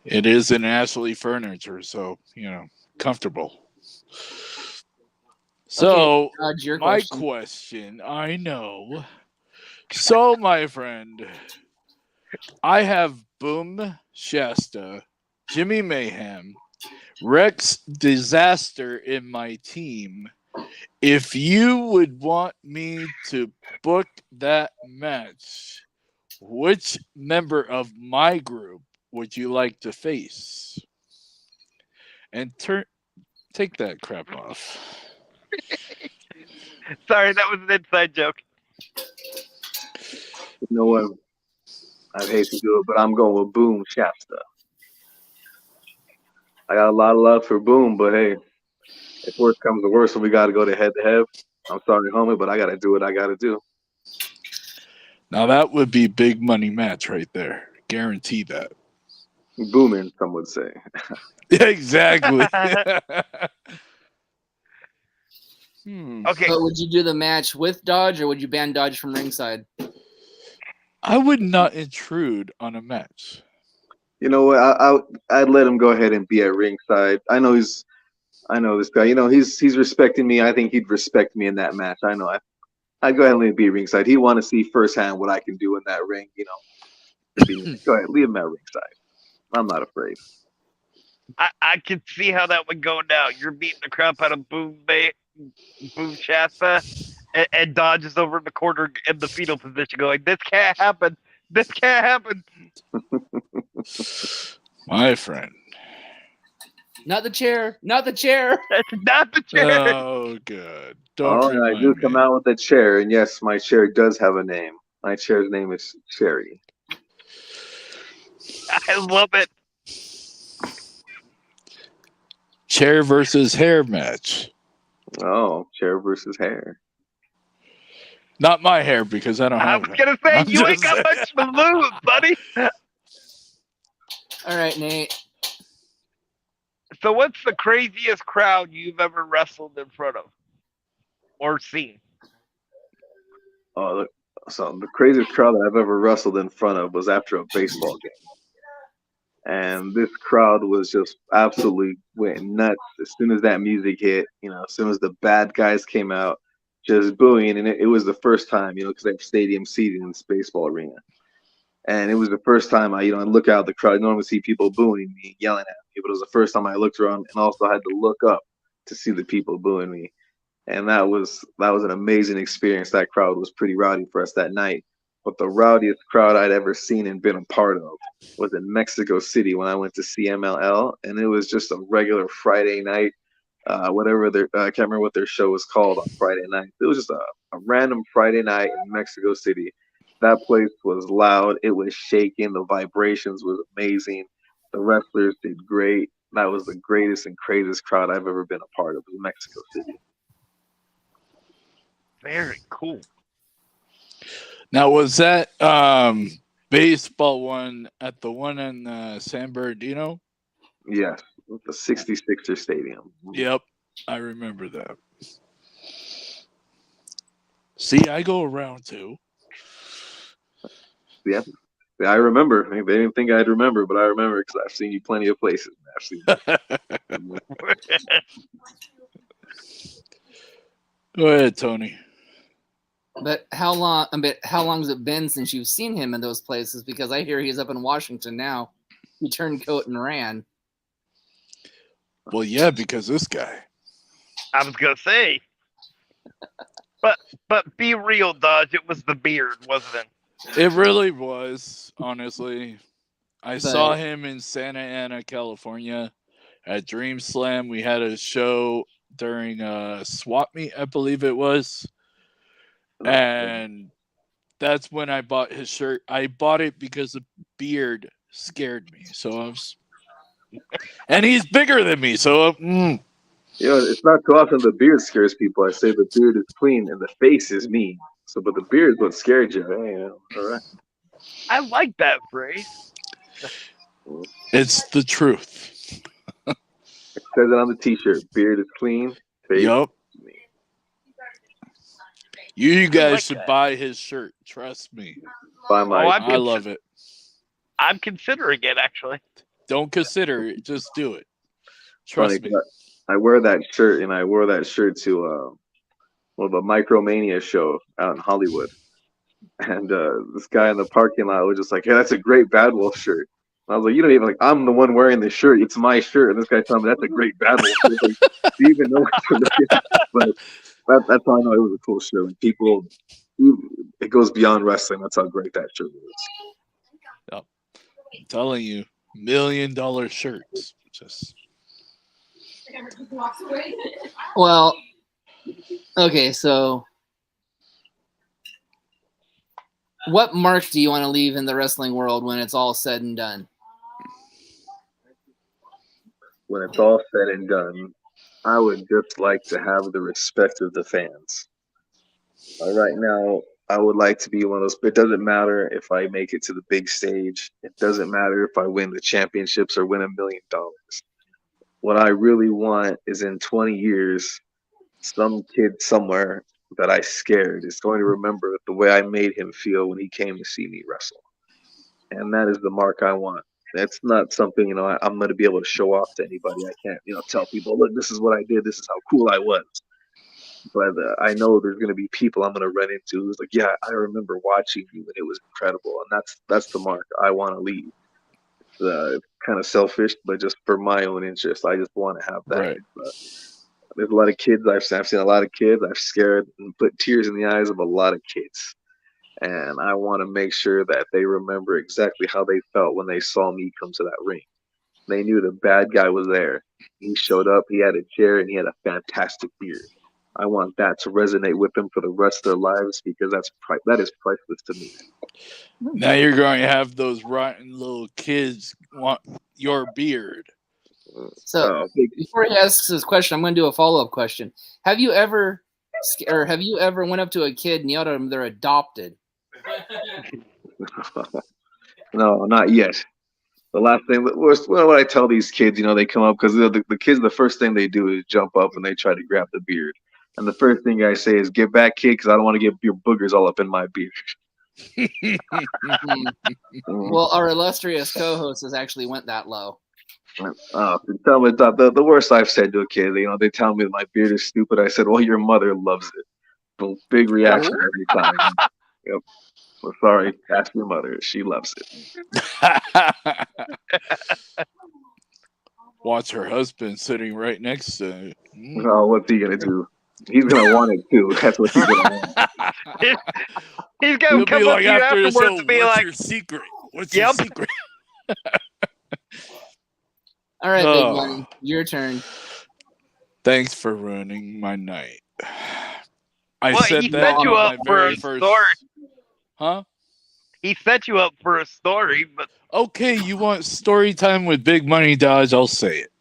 It is an Ashley furniture, so comfortable. So Okay, Dodge, your my question. I know. So my friend, I have Boom Shasta, Jimmy Mayhem, Rex Disaster in my team. If you would want me to book that match, which member of my group would you like to face? And take that crap off. Sorry, that was an inside joke. You know what? I'd hate to do it, but I'm going with Boom Shasta. I got a lot of love for Boom, but hey, if worse comes to worse and we got to go to head to head, I'm sorry, homie, but I got to do what I got to do. Now that would be big money match right there. Guarantee that. Booming, some would say. Exactly. Okay, But would you do the match with Dodge, or would you ban Dodge from ringside? I would not intrude on a match. You know what? I'd let him go ahead and be at ringside. I know this guy. You know he's respecting me. I think he'd respect me in that match. I know. I'd go ahead and let him be ringside. He want to see firsthand what I can do in that ring. You know, go ahead, leave him at ringside. I'm not afraid. I can see how that would go now. You're beating the crap out of Boom Shasta, and Dodge is over in the corner in the fetal position going, this can't happen. This can't happen. My friend. Not the chair. Not the chair. That's not the chair. Oh, good. Don't Oh, and I do remind come me. out with a chair, and yes, my chair does have a name. My chair's name is Cherry. I love it. Chair versus hair match. Oh, chair versus hair. Not my hair because I don't I have was it. going to say, I'm you ain't just got much to lose, buddy. All right, Nate. So what's the craziest crowd you've ever wrestled in front of or seen? Oh, look, so the craziest crowd that I've ever wrestled in front of was after a baseball game. And this crowd was just absolutely went nuts as soon as that music hit. You know, as soon as the bad guys came out, just booing. And it was the first time, you know, because they have stadium seating in this baseball arena. And it was the first time I look out at the crowd. I normally see people booing me, yelling at me, but it was the first time I looked around and also had to look up to see the people booing me. And that was an amazing experience. That crowd was pretty rowdy for us that night. But the rowdiest crowd I'd ever seen and been a part of was in Mexico City when I went to CMLL, and it was just a regular Friday night, whatever their I can't remember what their show was called on Friday night. It was just a random Friday night in Mexico City. That place was loud. It was shaking. The vibrations was amazing. The wrestlers did great. That was the greatest and craziest crowd I've ever been a part of in Mexico City. Very cool. Now, was that baseball one at the one in San Bernardino? Yes, the 66er Stadium. Yep, I remember that. See, I go around too. Yeah, I remember. They didn't think I'd remember, but I remember because I've seen you plenty of places. I've seen you. Go ahead, Tony. But how long? How long has it been since you've seen him in those places? Because I hear he's up in Washington now. He turned coat and ran. Well, yeah, because this guy. I was gonna say, but be real, Dodge. It was the beard, wasn't it? It really was, honestly. I But- saw him in Santa Ana, California at Dream Slam. We had a show during Swap Meet, I believe it was. And that's when I bought his shirt. I bought it because the beard scared me. So I was, and he's bigger than me. So You know, it's not too often the beard scares people. I say the beard is clean and the face is mean. So, but the beard is what scared you. Hey, all right. I like that phrase. it's the truth. It says it on the T-shirt. Beard is clean. Face Yup. is mean. You guys like should that. buy his shirt. Trust me. By my, Oh, I love it. I'm considering it actually. Don't consider it. Just do it. Funny, Trust me. 'cause I wear that shirt, and I wore that shirt to the Micromania show out in Hollywood. And this guy in the parking lot was just like, "Hey, that's a great Bad Wolf shirt." And I was like, "You don't even like. I'm the one wearing the shirt. It's my shirt." And this guy told me that's a great Bad Wolf shirt. Like, do you even know what to look at? But that's how I know it was a cool shirt. Like, people, it goes beyond wrestling. That's how great that shirt is. I'm telling you, $1 million shirts. Just Well, okay, so what mark do you want to leave in the wrestling world when it's all said and done? When it's all said and done, I would just like to have the respect of the fans. Right now, I would like to be one of those. It doesn't matter if I make it to the big stage. It doesn't matter if I win the championships or win $1 million. What I really want is in 20 years, some kid somewhere that I scared is going to remember the way I made him feel when he came to see me wrestle. And that is the mark I want. That's not something, I'm going to be able to show off to anybody. I can't, tell people, look, this is what I did. This is how cool I was. But I know there's going to be people I'm going to run into who's like, yeah, I remember watching you and it was incredible. And that's the mark I want to leave. It's kind of selfish, but just for my own interest, I just want to have that. right. There's a lot of kids I've seen a lot of kids. I've scared and put tears in the eyes of a lot of kids. And I want to make sure that they remember exactly how they felt when they saw me come to that ring. They knew the bad guy was there. He showed up, he had a chair, and he had a fantastic beard. I want that to resonate with them for the rest of their lives because that is priceless to me. Now you're going to have those rotten little kids want your beard. So before he asks his question, I'm going to do a follow-up question. Have you ever went up to a kid and yelled at them they're adopted? No, not yet. The last thing, what I tell these kids, they come up because the kids, the first thing they do is jump up and they try to grab the beard. And the first thing I say is, "Get back, kid, because I don't want to get your boogers all up in my beard." Well, our illustrious co-host has actually went that low. Tell me the worst I've said to a kid. They tell me my beard is stupid. I said, "Well, your mother loves it." Boom, big reaction every time. Yep. Well, sorry, ask your mother. She loves it. Watch her husband sitting right next to her. Oh, what's he gonna do? He's gonna want it too. That's what he's gonna want. He's gonna come up to you afterwards and be "What's like, your secret? What's your secret?" All right, Big Money, your turn. Thanks for ruining my night. I well, said he that set you on up my for very a first. story. Huh? He set you up for a story, but Okay, you want story time with Big Money Dodge? I'll say it.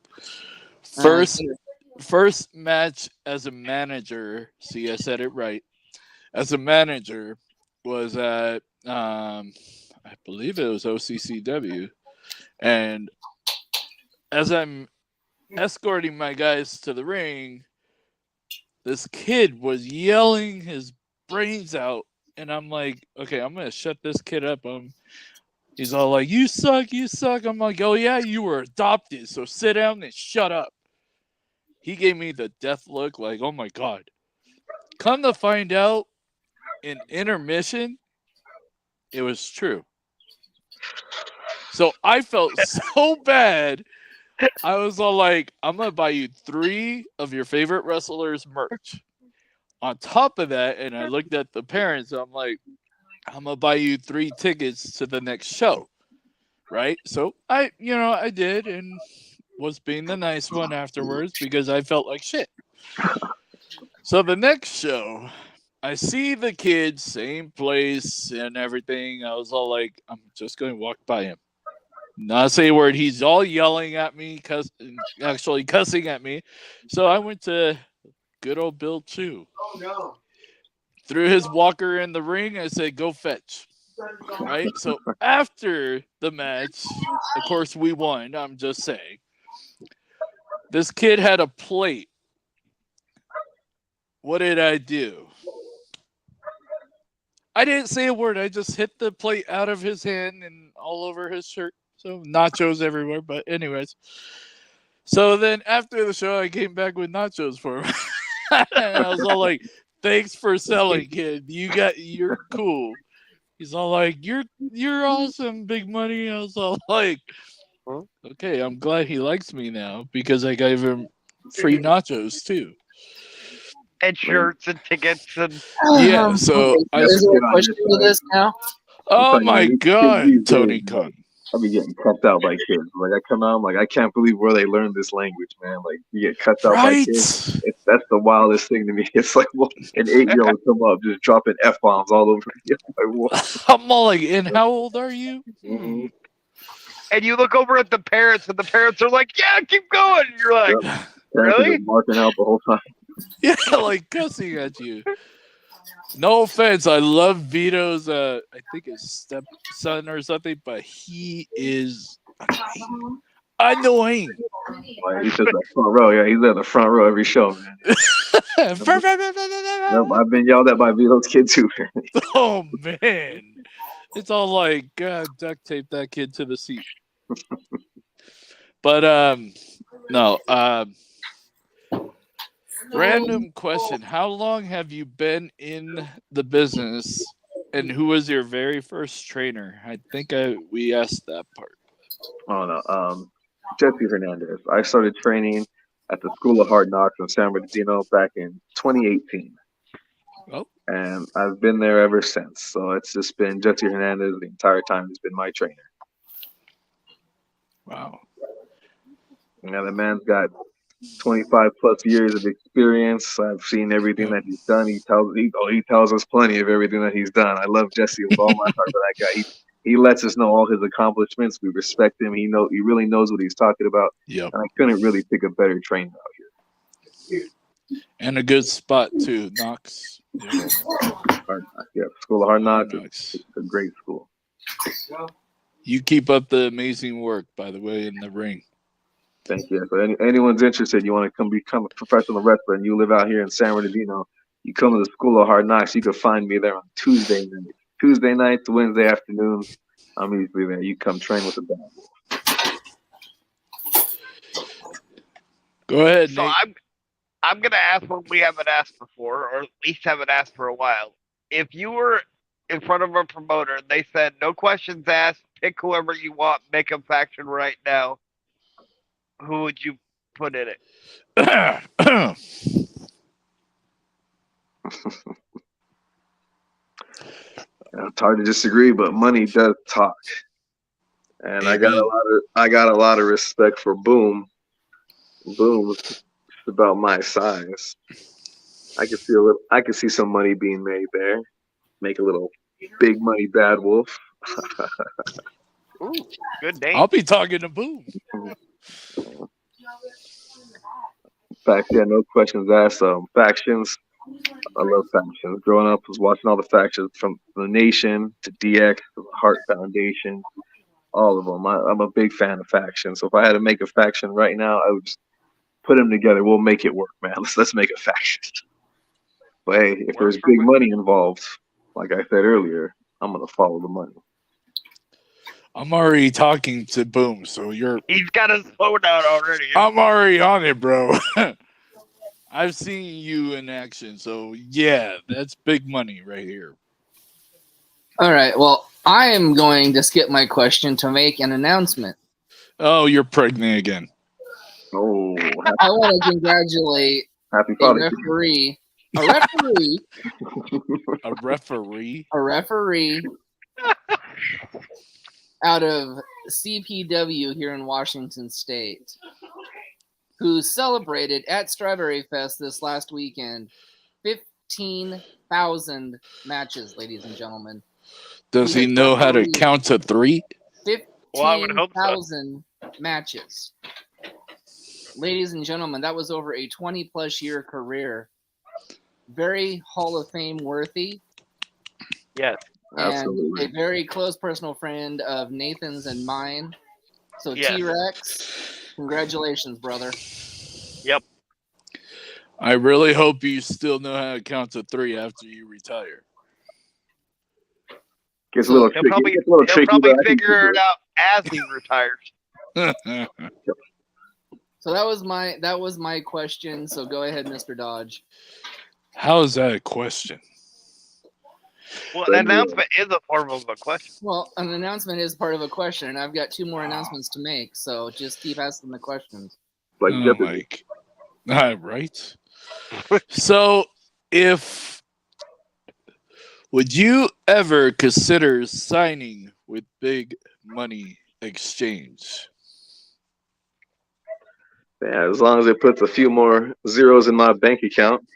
First match as a manager. See, I said it right. As a manager was at I believe it was OCCW, and as I'm escorting my guys to the ring, this kid was yelling his brains out, and I'm like, okay, I'm gonna shut this kid up. He's all like, "You suck, you suck." I'm like, "Oh yeah, you were adopted, so sit down and shut up." He gave me the death look, like, oh my god. Come to find out, in intermission, it was true. So I felt so bad. I was all like, "I'm gonna buy you 3 of your favorite wrestlers' merch. On top of that," and I looked at the parents, I'm like, "I'm gonna buy you 3 tickets to the next show." Right? So I did, and was being the nice one afterwards because I felt like shit. So the next show, I see the kid, same place and everything. I was all like, I'm just going to walk by him. Not say a word. He's all yelling at me, actually cussing at me. So I went to good old Bill Chu. Oh, no. Threw his walker in the ring. I said, "Go fetch." Right? So after the match, of course, we won. I'm just saying. This kid had a plate. What did I do? I didn't say a word. I just hit the plate out of his hand and all over his shirt. So nachos everywhere. But anyways, so then after the show, I came back with nachos for him. And I was all like, "Thanks for selling, kid. You're cool." He's all like, "You're awesome, Big Money." I was all like, "Okay, I'm glad he likes me now because I gave him free nachos too." And shirts and tickets and Yeah, so is there a question to this now? Oh my God, Tony Khan. I'll be getting cussed out by kids. Like I come out, I'm like, I can't believe where they learned this language, man. Like you get cussed out by kids. That's the wildest thing to me. It's like well, an 8-year-old come up just dropping F-bombs all over me. Like, what? I'm all like, and how old are you? Mm-hmm. and you look over at the parents, and the parents are like, "Yeah, keep going." And you're like, Yep. "Really?" Marking out the whole time. Yeah, like cussing at you. No offense, I love Vito's. I think his stepson or something, but he is annoying. Like, he's just the front row. Yeah, he's at the front row every show, man. Yep, I've been yelled at by Vito's kid too. Oh man, it's all like duct tape that kid to the seat. But no. Random question: how long have you been in the business, and who was your very first trainer? I think we asked that part. Oh no, Jesse Hernandez. I started training at the School of Hard Knocks in San Bernardino back in 2018. Oh. And I've been there ever since. So it's just been Jesse Hernandez the entire time. He's been my trainer. Wow. Yeah, the man's got 25 plus years of experience. I've seen everything that he's done. He tells us plenty of everything that he's done. I love Jesse with all my heart for that guy. He lets us know all his accomplishments. We respect him. He really knows what he's talking about. Yep. And I couldn't really pick a better trainer out here. And a good spot too, Knox. Yeah, School of Hard Knocks. It's a great school. You keep up the amazing work, by the way, in the ring. Thank you. If anyone's interested, you want to become a professional wrestler, and you live out here in San Bernardino, you come to the School of Hard Knocks. You can find me there on Tuesday nights, Wednesday afternoons. I'm usually there. You come train with the Badwolf. Go ahead, So Nate. I'm gonna ask what we haven't asked before, or at least haven't asked for a while. If you were in front of a promoter and they said no questions asked, pick whoever you want, make a faction right now, who would you put in it? It's hard to disagree, but money does talk. And I got a lot of respect for Boom. Boom's about my size. I could see some money being made there. Make a little Big Money Badwolf. Ooh, good name. I'll be talking to Boom. No questions asked. Factions. I love factions. Growing up, I was watching all the factions from the Nation to DX to the Heart Foundation. All of them. I'm a big fan of factions. So if I had to make a faction right now, I would just put them together. We'll make it work, man. Let's make a faction. But hey, if there's big money involved, like I said earlier, I'm gonna follow the money. I'm already talking to Boom, so He's got his phone out already. I'm already on it, bro. I've seen you in action, so yeah, that's big money right here. All right. Well, I am going to skip my question to make an announcement. Oh, you're pregnant again. Oh, I want to congratulate happy a referee. A referee out of CPW here in Washington State, who celebrated at Strawberry Fest this last weekend 15,000 matches, ladies and gentlemen. Does he know how to count to 3? 15,000 matches. Ladies and gentlemen, that was over a 20-plus year career. Very Hall of Fame worthy. Yes. And absolutely. a very close personal friend of Nathan's and mine. So Yes. T-Rex, congratulations, brother. Yep. I really hope you still know how to count to 3 after you retire. Gets a little He'll tricky. probably but I can figure it do out as he retires. So that was my question. So go ahead, Mr. Dodge. How is that a question? Well, an announcement is a form of a question. Well, an announcement is part of a question, and I've got 2 more announcements to make. So just keep asking the questions. Like Oh Jeopardy. right. So, would you ever consider signing with Big Money Exchange? Yeah, as long as it puts a few more zeros in my bank account,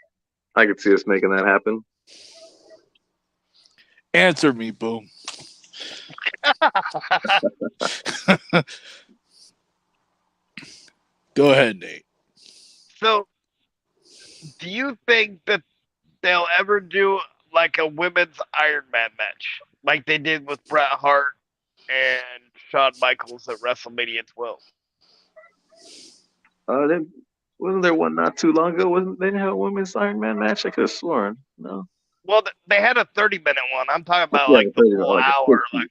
I could see us making that happen. Answer me, boom. Go ahead, Nate. So, do you think that they'll ever do like a women's Iron Man match, like they did with Bret Hart and Shawn Michaels at WrestleMania 12? Wasn't there one not too long ago? Wasn't they have a women's Iron Man match? I could have sworn. No. Well, they had a 30-minute one. I'm talking about Yeah, like the 30, full like a hour. 60.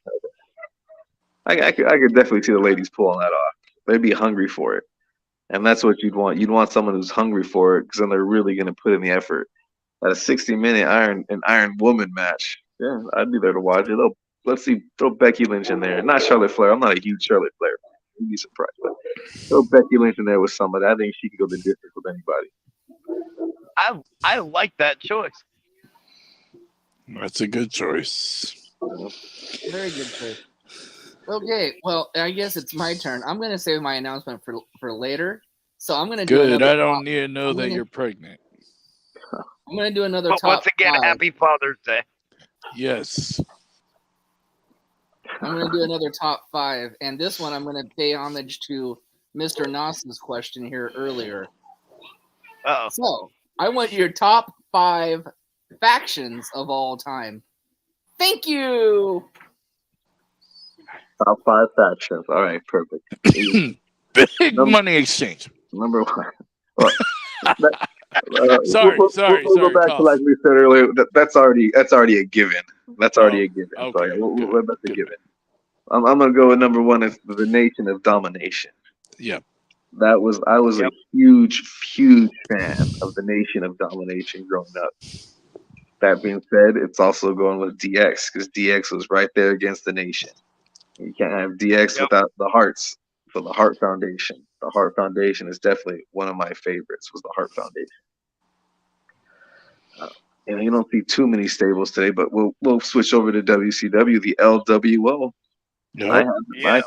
I could definitely see the ladies pulling that off. They'd be hungry for it, and that's what you'd want. You'd want someone who's hungry for it, because then they're really going to put in the effort. At a 60-minute Iron Woman match, yeah, I'd be there to watch it. Let's see, throw Becky Lynch in there. Not Charlotte Flair. I'm not a huge Charlotte Flair fan. You'd be surprised, but throw Becky Lynch in there with somebody. I think she could go the distance with anybody. I like that choice. That's a good choice. Very good choice. Okay, well, I guess it's my turn. I'm going to save my announcement for later. So I'm going to do Good. another I don't top- need to know that you're pregnant. I'm going to do another But top once again, 5. Happy Father's Day. Yes. I'm going to do another top 5, and this one I'm going to pay homage to Mr. Noss's question here earlier. Uh-oh. So I want your top 5 factions of all time. Thank you. Top 5 factions. All right, perfect. Big Money Exchange. Number 1. Well, Sorry, we'll go back to, like we said earlier. That's already a given. That's already a given. Okay, So that's a given. I'm gonna go with number 1 is the Nation of Domination. Yep. I was a huge fan of the Nation of Domination growing up. That being said, it's also going with DX, because DX was right there against the Nation. You can't have DX without the Hearts. So the Hart Foundation. The Hart Foundation is definitely one of my favorites. Was the Hart Foundation. And you don't see too many stables today, but we'll switch over to WCW, the LWO. Yep.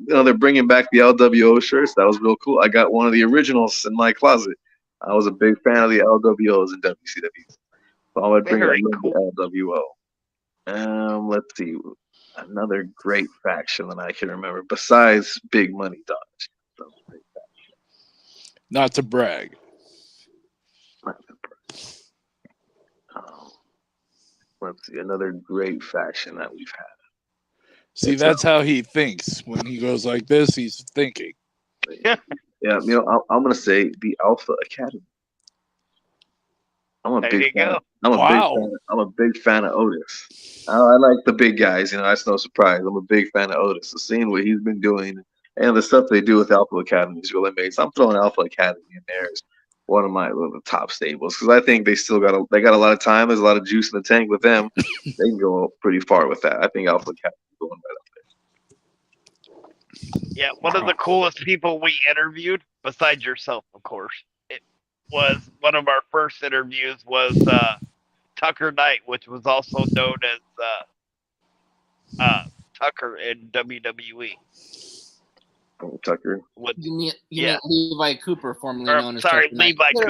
They're bringing back the LWO shirts. That was real cool. I got one of the originals in my closet. I was a big fan of the LWOs in WCW. So I would bring the LWO. Let's see. Another great faction that I can remember besides Big Money Dodge. Not to brag. Let's see. Another great faction that we've had. See, that's how he thinks. When he goes like this, he's thinking. Yeah, I'm gonna say the Alpha Academy. I'm a big fan of Otis. I like the big guys. That's no surprise. I'm a big fan of Otis. So seeing what he's been doing and the stuff they do with Alpha Academy is really amazing. So I'm throwing Alpha Academy in there as one of my top stables, because I think they still got a lot of time. There's a lot of juice in the tank with them. They can go pretty far with that. I think Alpha Academy is going right up there. Yeah, one of the coolest people we interviewed, besides yourself, of course, it was one of our first interviews was Tucker Knight, which was also known as Tucker in WWE. Tucker. You mean Levi Cooper, formerly known as Sorry, Tucker Levi Knight.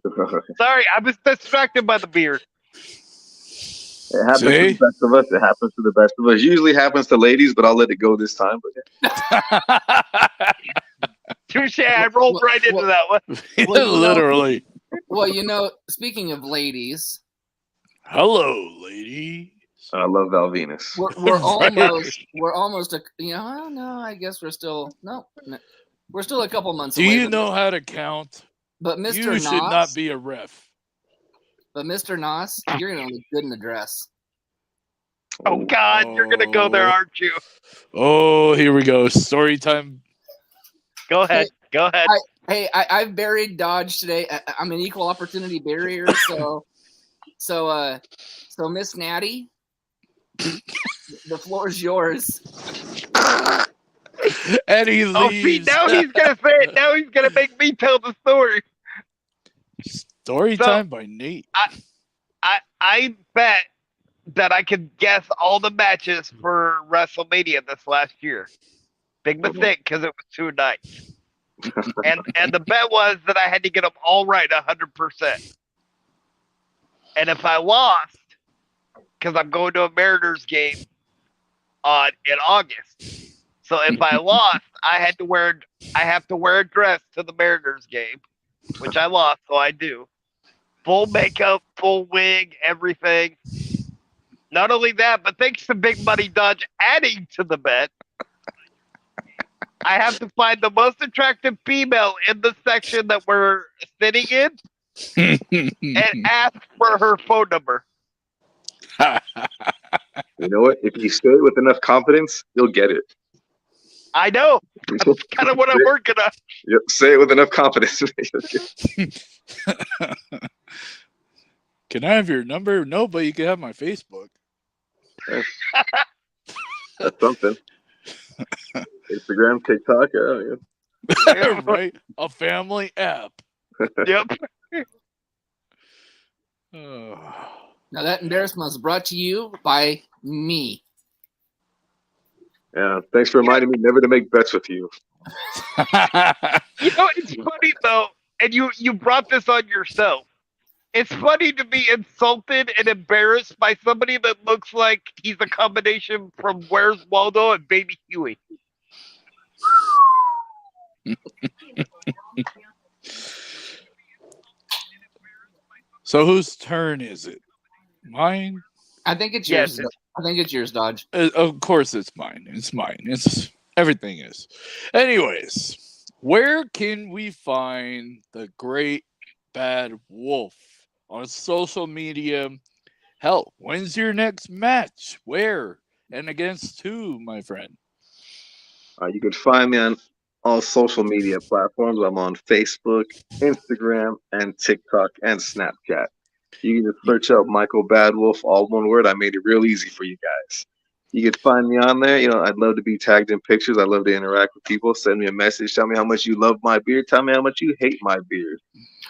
Cooper. Right, Sorry, I was distracted by the beard. It happens to the best of us. It happens to the best of us. Usually happens to ladies, but I'll let it go this time. Touche! I rolled right into that one. Literally. Well, speaking of ladies. Hello, lady. I love Val Venus. We're almost I guess we're still we're still a couple months away. Do you know how to count? But Mr. You should not be a ref. But Mr. Noss, you're gonna look good in the dress. Oh God, you're gonna go there, aren't you? Oh, here we go. Story time. Go ahead. Go ahead. Hey, I've buried Dodge today. I'm an equal opportunity barrier, so Miss Natty, the floor is yours. And he Oh, see, leaves. now he's gonna say it. Now he's gonna make me tell the story. Story So- time by Nate. I bet that I could guess all the matches for WrestleMania this last year. Big mistake because it was 2 nights. and the bet was that I had to get them all right 100%. And if I lost, because I'm going to a Mariners game in August, so if I lost, I have to wear a dress to the Mariners game, which I lost, so I do. Full makeup, full wig, everything. Not only that, but thanks to Big Money Dodge adding to the bet, I have to find the most attractive female in the section that we're sitting in and ask for her phone number. You know what? If you say it with enough confidence, you'll get it. I know. That's kind of what I'm working on. Yep, say it with enough confidence. Can I have your number? No, but you can have my Facebook. That's something. Instagram, TikTok, yeah. Right? A family app. Yep. Oh. Now that embarrassment was brought to you by me. Yeah. Thanks for reminding me never to make bets with you. You know, it's funny though, and you brought this on yourself. It's funny to be insulted and embarrassed by somebody that looks like he's a combination from Where's Waldo and Baby Huey. So whose turn is it? Mine? I think it's Yes, yours. I think it's yours, Dodge. Of course it's mine. It's mine. It's everything is. Anyways, where can we find the Great Bad Wolf on social media? Hell, when's your next match? Where? And against who, my friend? You can find me on all social media platforms. I'm on Facebook, Instagram, and TikTok, and Snapchat. You can just search up Michael Badwolf, all one word. I made it real easy for you guys. You can find me on there. You know, I'd love to be tagged in pictures. I love to interact with people. Send me a message. Tell me how much you love my beard. Tell me how much you hate my beard.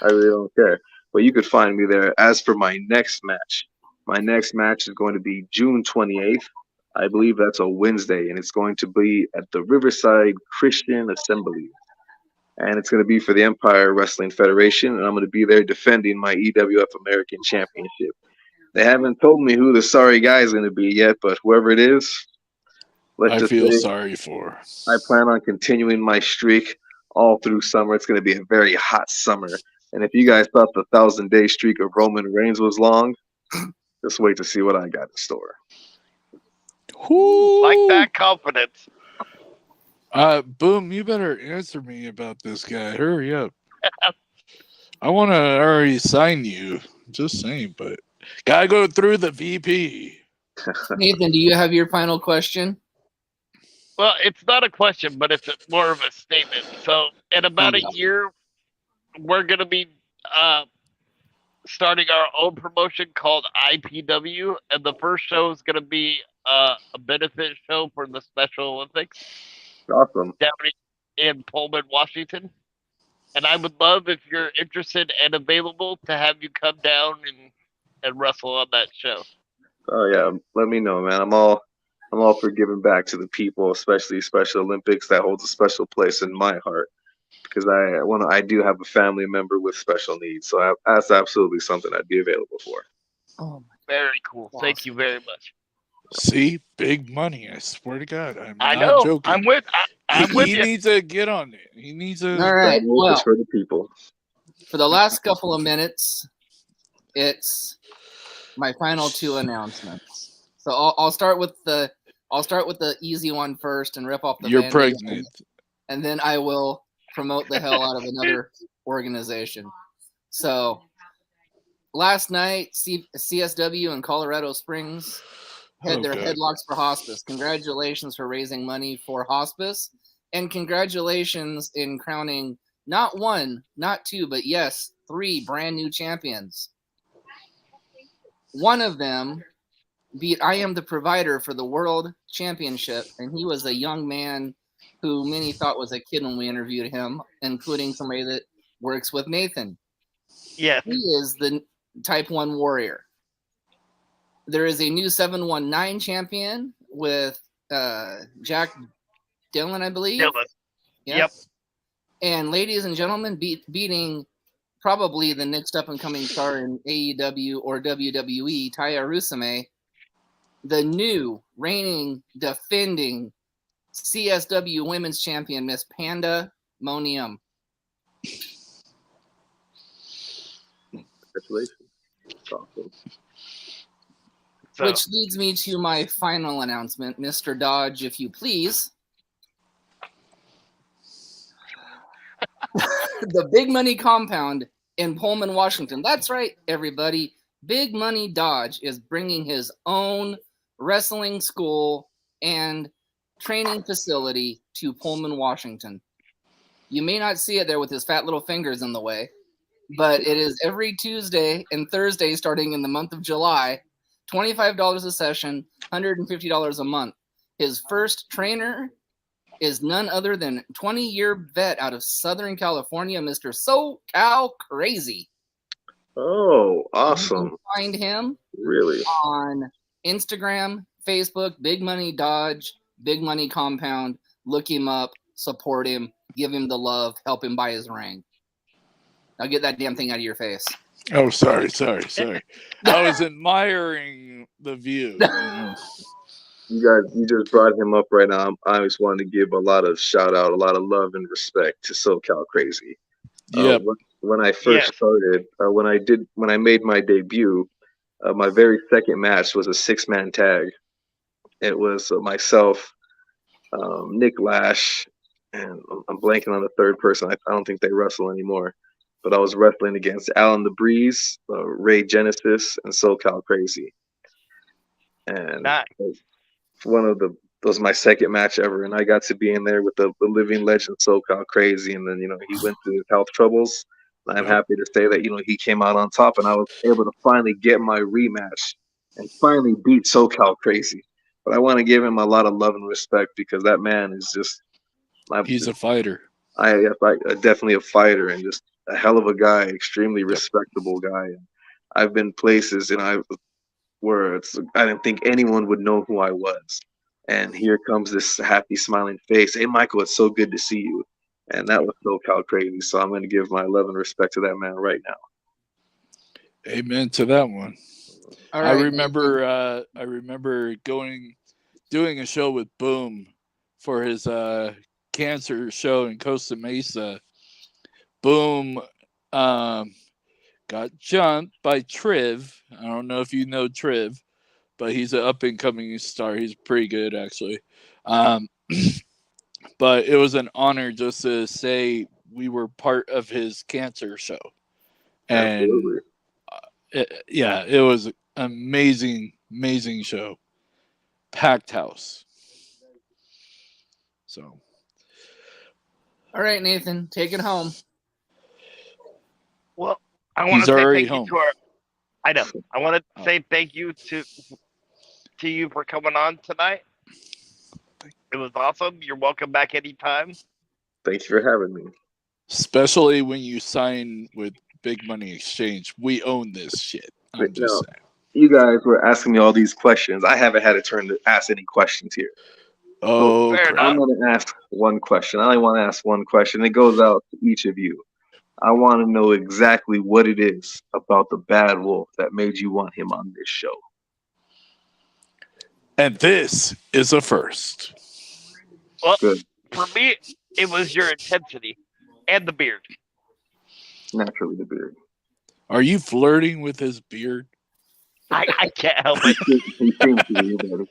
I really don't care. But you could find me there. As for my next match is going to be June 28th. I believe that's a Wednesday, and it's going to be at the Riverside Christian Assembly. And it's going to be for the Empire Wrestling Federation, and I'm going to be there defending my EWF American Championship. They haven't told me who the sorry guy is going to be yet, but whoever it is, I feel sorry for. I plan on continuing my streak all through summer. It's going to be a very hot summer. And if you guys thought the 1,000-day streak of Roman Reigns was long, just wait to see what I got in store. Like that confidence. Boom, you better answer me about this guy. Hurry up. I want to already sign you. Just saying, but gotta go through the VP. Nathan, do you have your final question? Well, it's not a question, but it's more of a statement. So, in about a year, we're going to be starting our own promotion called IPW, and the first show is going to be a benefit show for the Special Olympics. Awesome. Down in Pullman, Washington. And I would love, if you're interested and available, to have you come down and wrestle on that show. Oh yeah, let me know, man. I'm all for giving back to the people, especially Special Olympics. That holds a special place in my heart because I do have a family member with special needs, so that's absolutely something I'd be available for. Oh, very cool. Awesome. Thank you very much. See, big money. I swear to God, I not know. joking. I'm with he you. needs to get on it. He needs to. All right. Well, for the people. For the last couple of minutes, it's my final 2 announcements. So I'll start with the easy one first and rip off the. You're pregnant. And then I will promote the hell out of another organization. So last night, CSW in Colorado Springs had their good. headlocks for hospice. Congratulations for raising money for hospice, and congratulations in crowning not one, not two, but yes, 3 brand new champions. One of them beat I Am the Provider for the World Championship, and he was a young man who many thought was a kid when we interviewed him, including somebody that works with Nathan. Yes. He is the Type 1 warrior. There is a new 719 champion with Jack Dillon, I believe. Dylan. Yep. And ladies and gentlemen, beating probably the next up-and-coming star in AEW or WWE, Taya Rusame, the new, reigning, defending CSW Women's Champion, Miss Pandemonium. Congratulations. That's awesome. So, Which leads me to my final announcement, Mr. Dodge, if you please. The Big Money Compound in Pullman, Washington. That's right, everybody. Big Money Dodge is bringing his own wrestling school and training facility to Pullman, Washington. You may not see it there with his fat little fingers in the way, but it is every Tuesday and Thursday starting in the month of July. $25 a session, $150 a month. His first trainer is none other than 20-year vet out of Southern California, Mr. SoCal Crazy. Oh, You awesome. can find him Really? on Instagram, Facebook, Big Money Dodge, Big Money Compound. Look him up, support him, give him the love, help him buy his ring. Now get that damn thing out of your face. Oh, sorry. I was admiring the view. You guys, you just brought him up right now. I just wanted to give a lot of shout out, a lot of love and respect to SoCal Crazy. Yep. When I first started, when I made my debut, my very second match was a 6-man tag. It was myself, Nick Lash, and I'm blanking on the third person. I don't think they wrestle anymore. But I was wrestling against Alan the Breeze, Ray Genesis, and SoCal Crazy. And nice. that was my second match ever, and I got to be in there with the living legend SoCal Crazy. And then he went through his health troubles. And I'm happy to say that he came out on top, and I was able to finally get my rematch and finally beat SoCal Crazy. But I want to give him a lot of love and respect because that man is just he's a fighter. I definitely a fighter and just a hell of a guy, extremely respectable guy. And I've been places, where I didn't think anyone would know who I was. And here comes this happy, smiling face. Hey, Michael, it's so good to see you. And that was SoCal Crazy. So I'm going to give my love and respect to that man right now. Amen to that one. All I right, remember doing a show with Boom for his cancer show in Costa Mesa. Boom got jumped by Triv. I don't know if you know Triv, but he's an up-and-coming star. He's pretty good, actually. But it was an honor just to say we were part of his cancer show. And it was an amazing show. Packed house. So. all right, Nathan, take it home. Well, I want to say thank you to I want to say thank you to you for coming on tonight. It was awesome. You're welcome back anytime. Thank you for having me. Especially when you sign with Big Money Exchange. We own this shit. I'm just saying. You guys were asking me all these questions. I haven't had a turn to ask any questions here. Oh, so I'm going to ask one question. I only want to ask one question. It goes out to each of you. I want to know exactly what it is about the Bad Wolf that made you want him on this show. And this is a first. Well, for me, it was your intensity and the beard. Naturally, the beard. Are you flirting with his beard? I can't help it. He seems to be, buddy.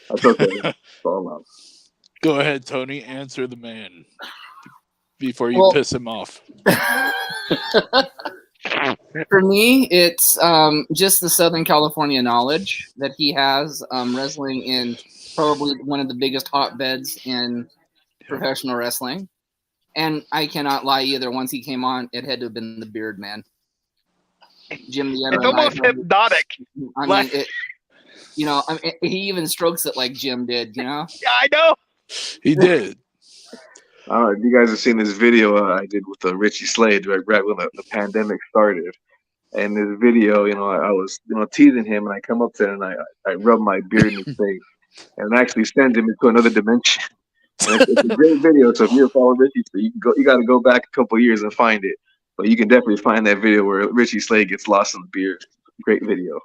That's okay. It's all out. Go ahead, Tony. Answer the man before you piss him off. For me, it's just the Southern California knowledge that he has, wrestling in probably one of the biggest hotbeds in professional wrestling. And I cannot lie either. Once he came on, it had to have been the beard, man. Jim the It's Other almost Night. hypnotic. I mean, it. You know, I mean, he even strokes it like Jim did. You know. Yeah, I know. He did. You guys have seen this video I did with Richie Slade right when the pandemic started. And this video, I was, teasing him, and I come up to him and I rub my beard in his face, and it actually sends him into another dimension. And it's a great video. So if you're following Richie, you got to go back a couple years and find it. But you can definitely find that video where Richie Slade gets lost in the beard. Great video.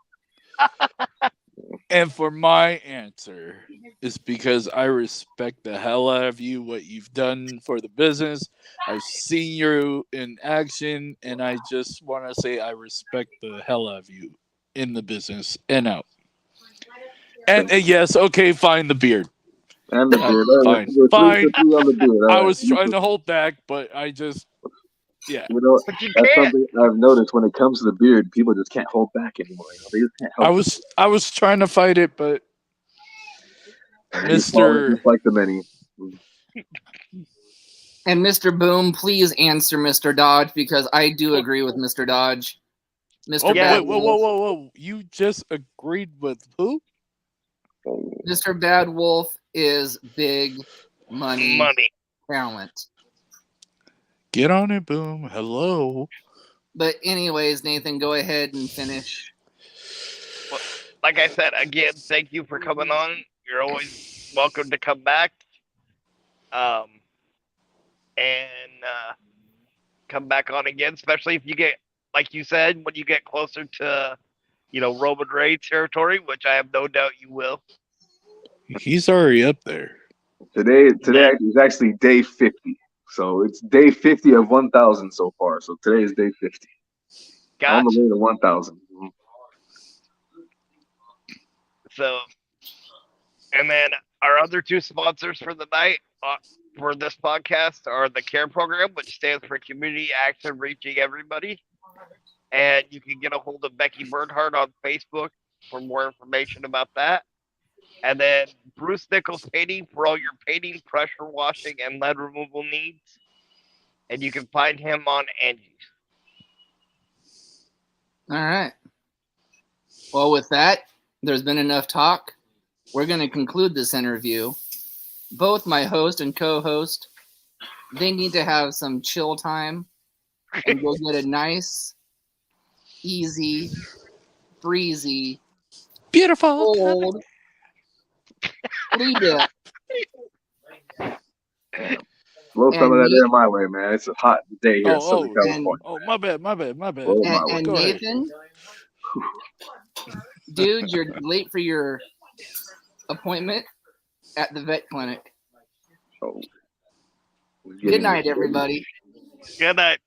And for my answer, is because I respect the hell out of you, what you've done for the business. I've seen you in action, and I just want to say I respect the hell out of you in the business and out. And yes, okay, fine, the beard. And the beard. Fine. We're Fine. 3 on the beard. I was trying to hold back, but I just, yeah. But you That's can't. something I've noticed when it comes to the beard. People just can't hold back anymore. They just can't help it. I was trying to fight it, but Mr. Just like the many. And Mr. Boom, please answer Mr. Dodge, because I do agree with Mr. Dodge. Mr. Oh, Yeah. wait, whoa. You just agreed with who? Mr. Badwolf is big money talent. Get on it, Boom. Hello. But anyways, Nathan, go ahead and finish. Well, like I said, again, thank you for coming on. You're always welcome to come back. And come back on again, especially if you get, like you said, when you get closer to, Roman Reigns territory, which I have no doubt you will. He's already up there. Today is actually day 50. So it's day 50 of 1,000 so far. So today is day 50. On the Gotcha. way to 1,000. So, and then our other two sponsors for the night for this podcast are the CARE program, which stands for Community Action Reaching Everybody. And you can get a hold of Becky Bernhardt on Facebook for more information about that. And then Bruce Nichols Painting for all your painting, pressure washing, and lead removal needs. And you can find him on Angie's. All right. Well, with that, there's been enough talk. We're going to conclude this interview. Both my host and co-host, they need to have some chill time and go get a nice, easy, breezy, Beautiful. cold flea dip. Blow some of that And air my way, man. It's a hot day here in Southern California. My bad. Oh, my And Go ahead. Nathan, dude, you're late for your appointment at the vet clinic. Oh. Good night, everybody. Good night.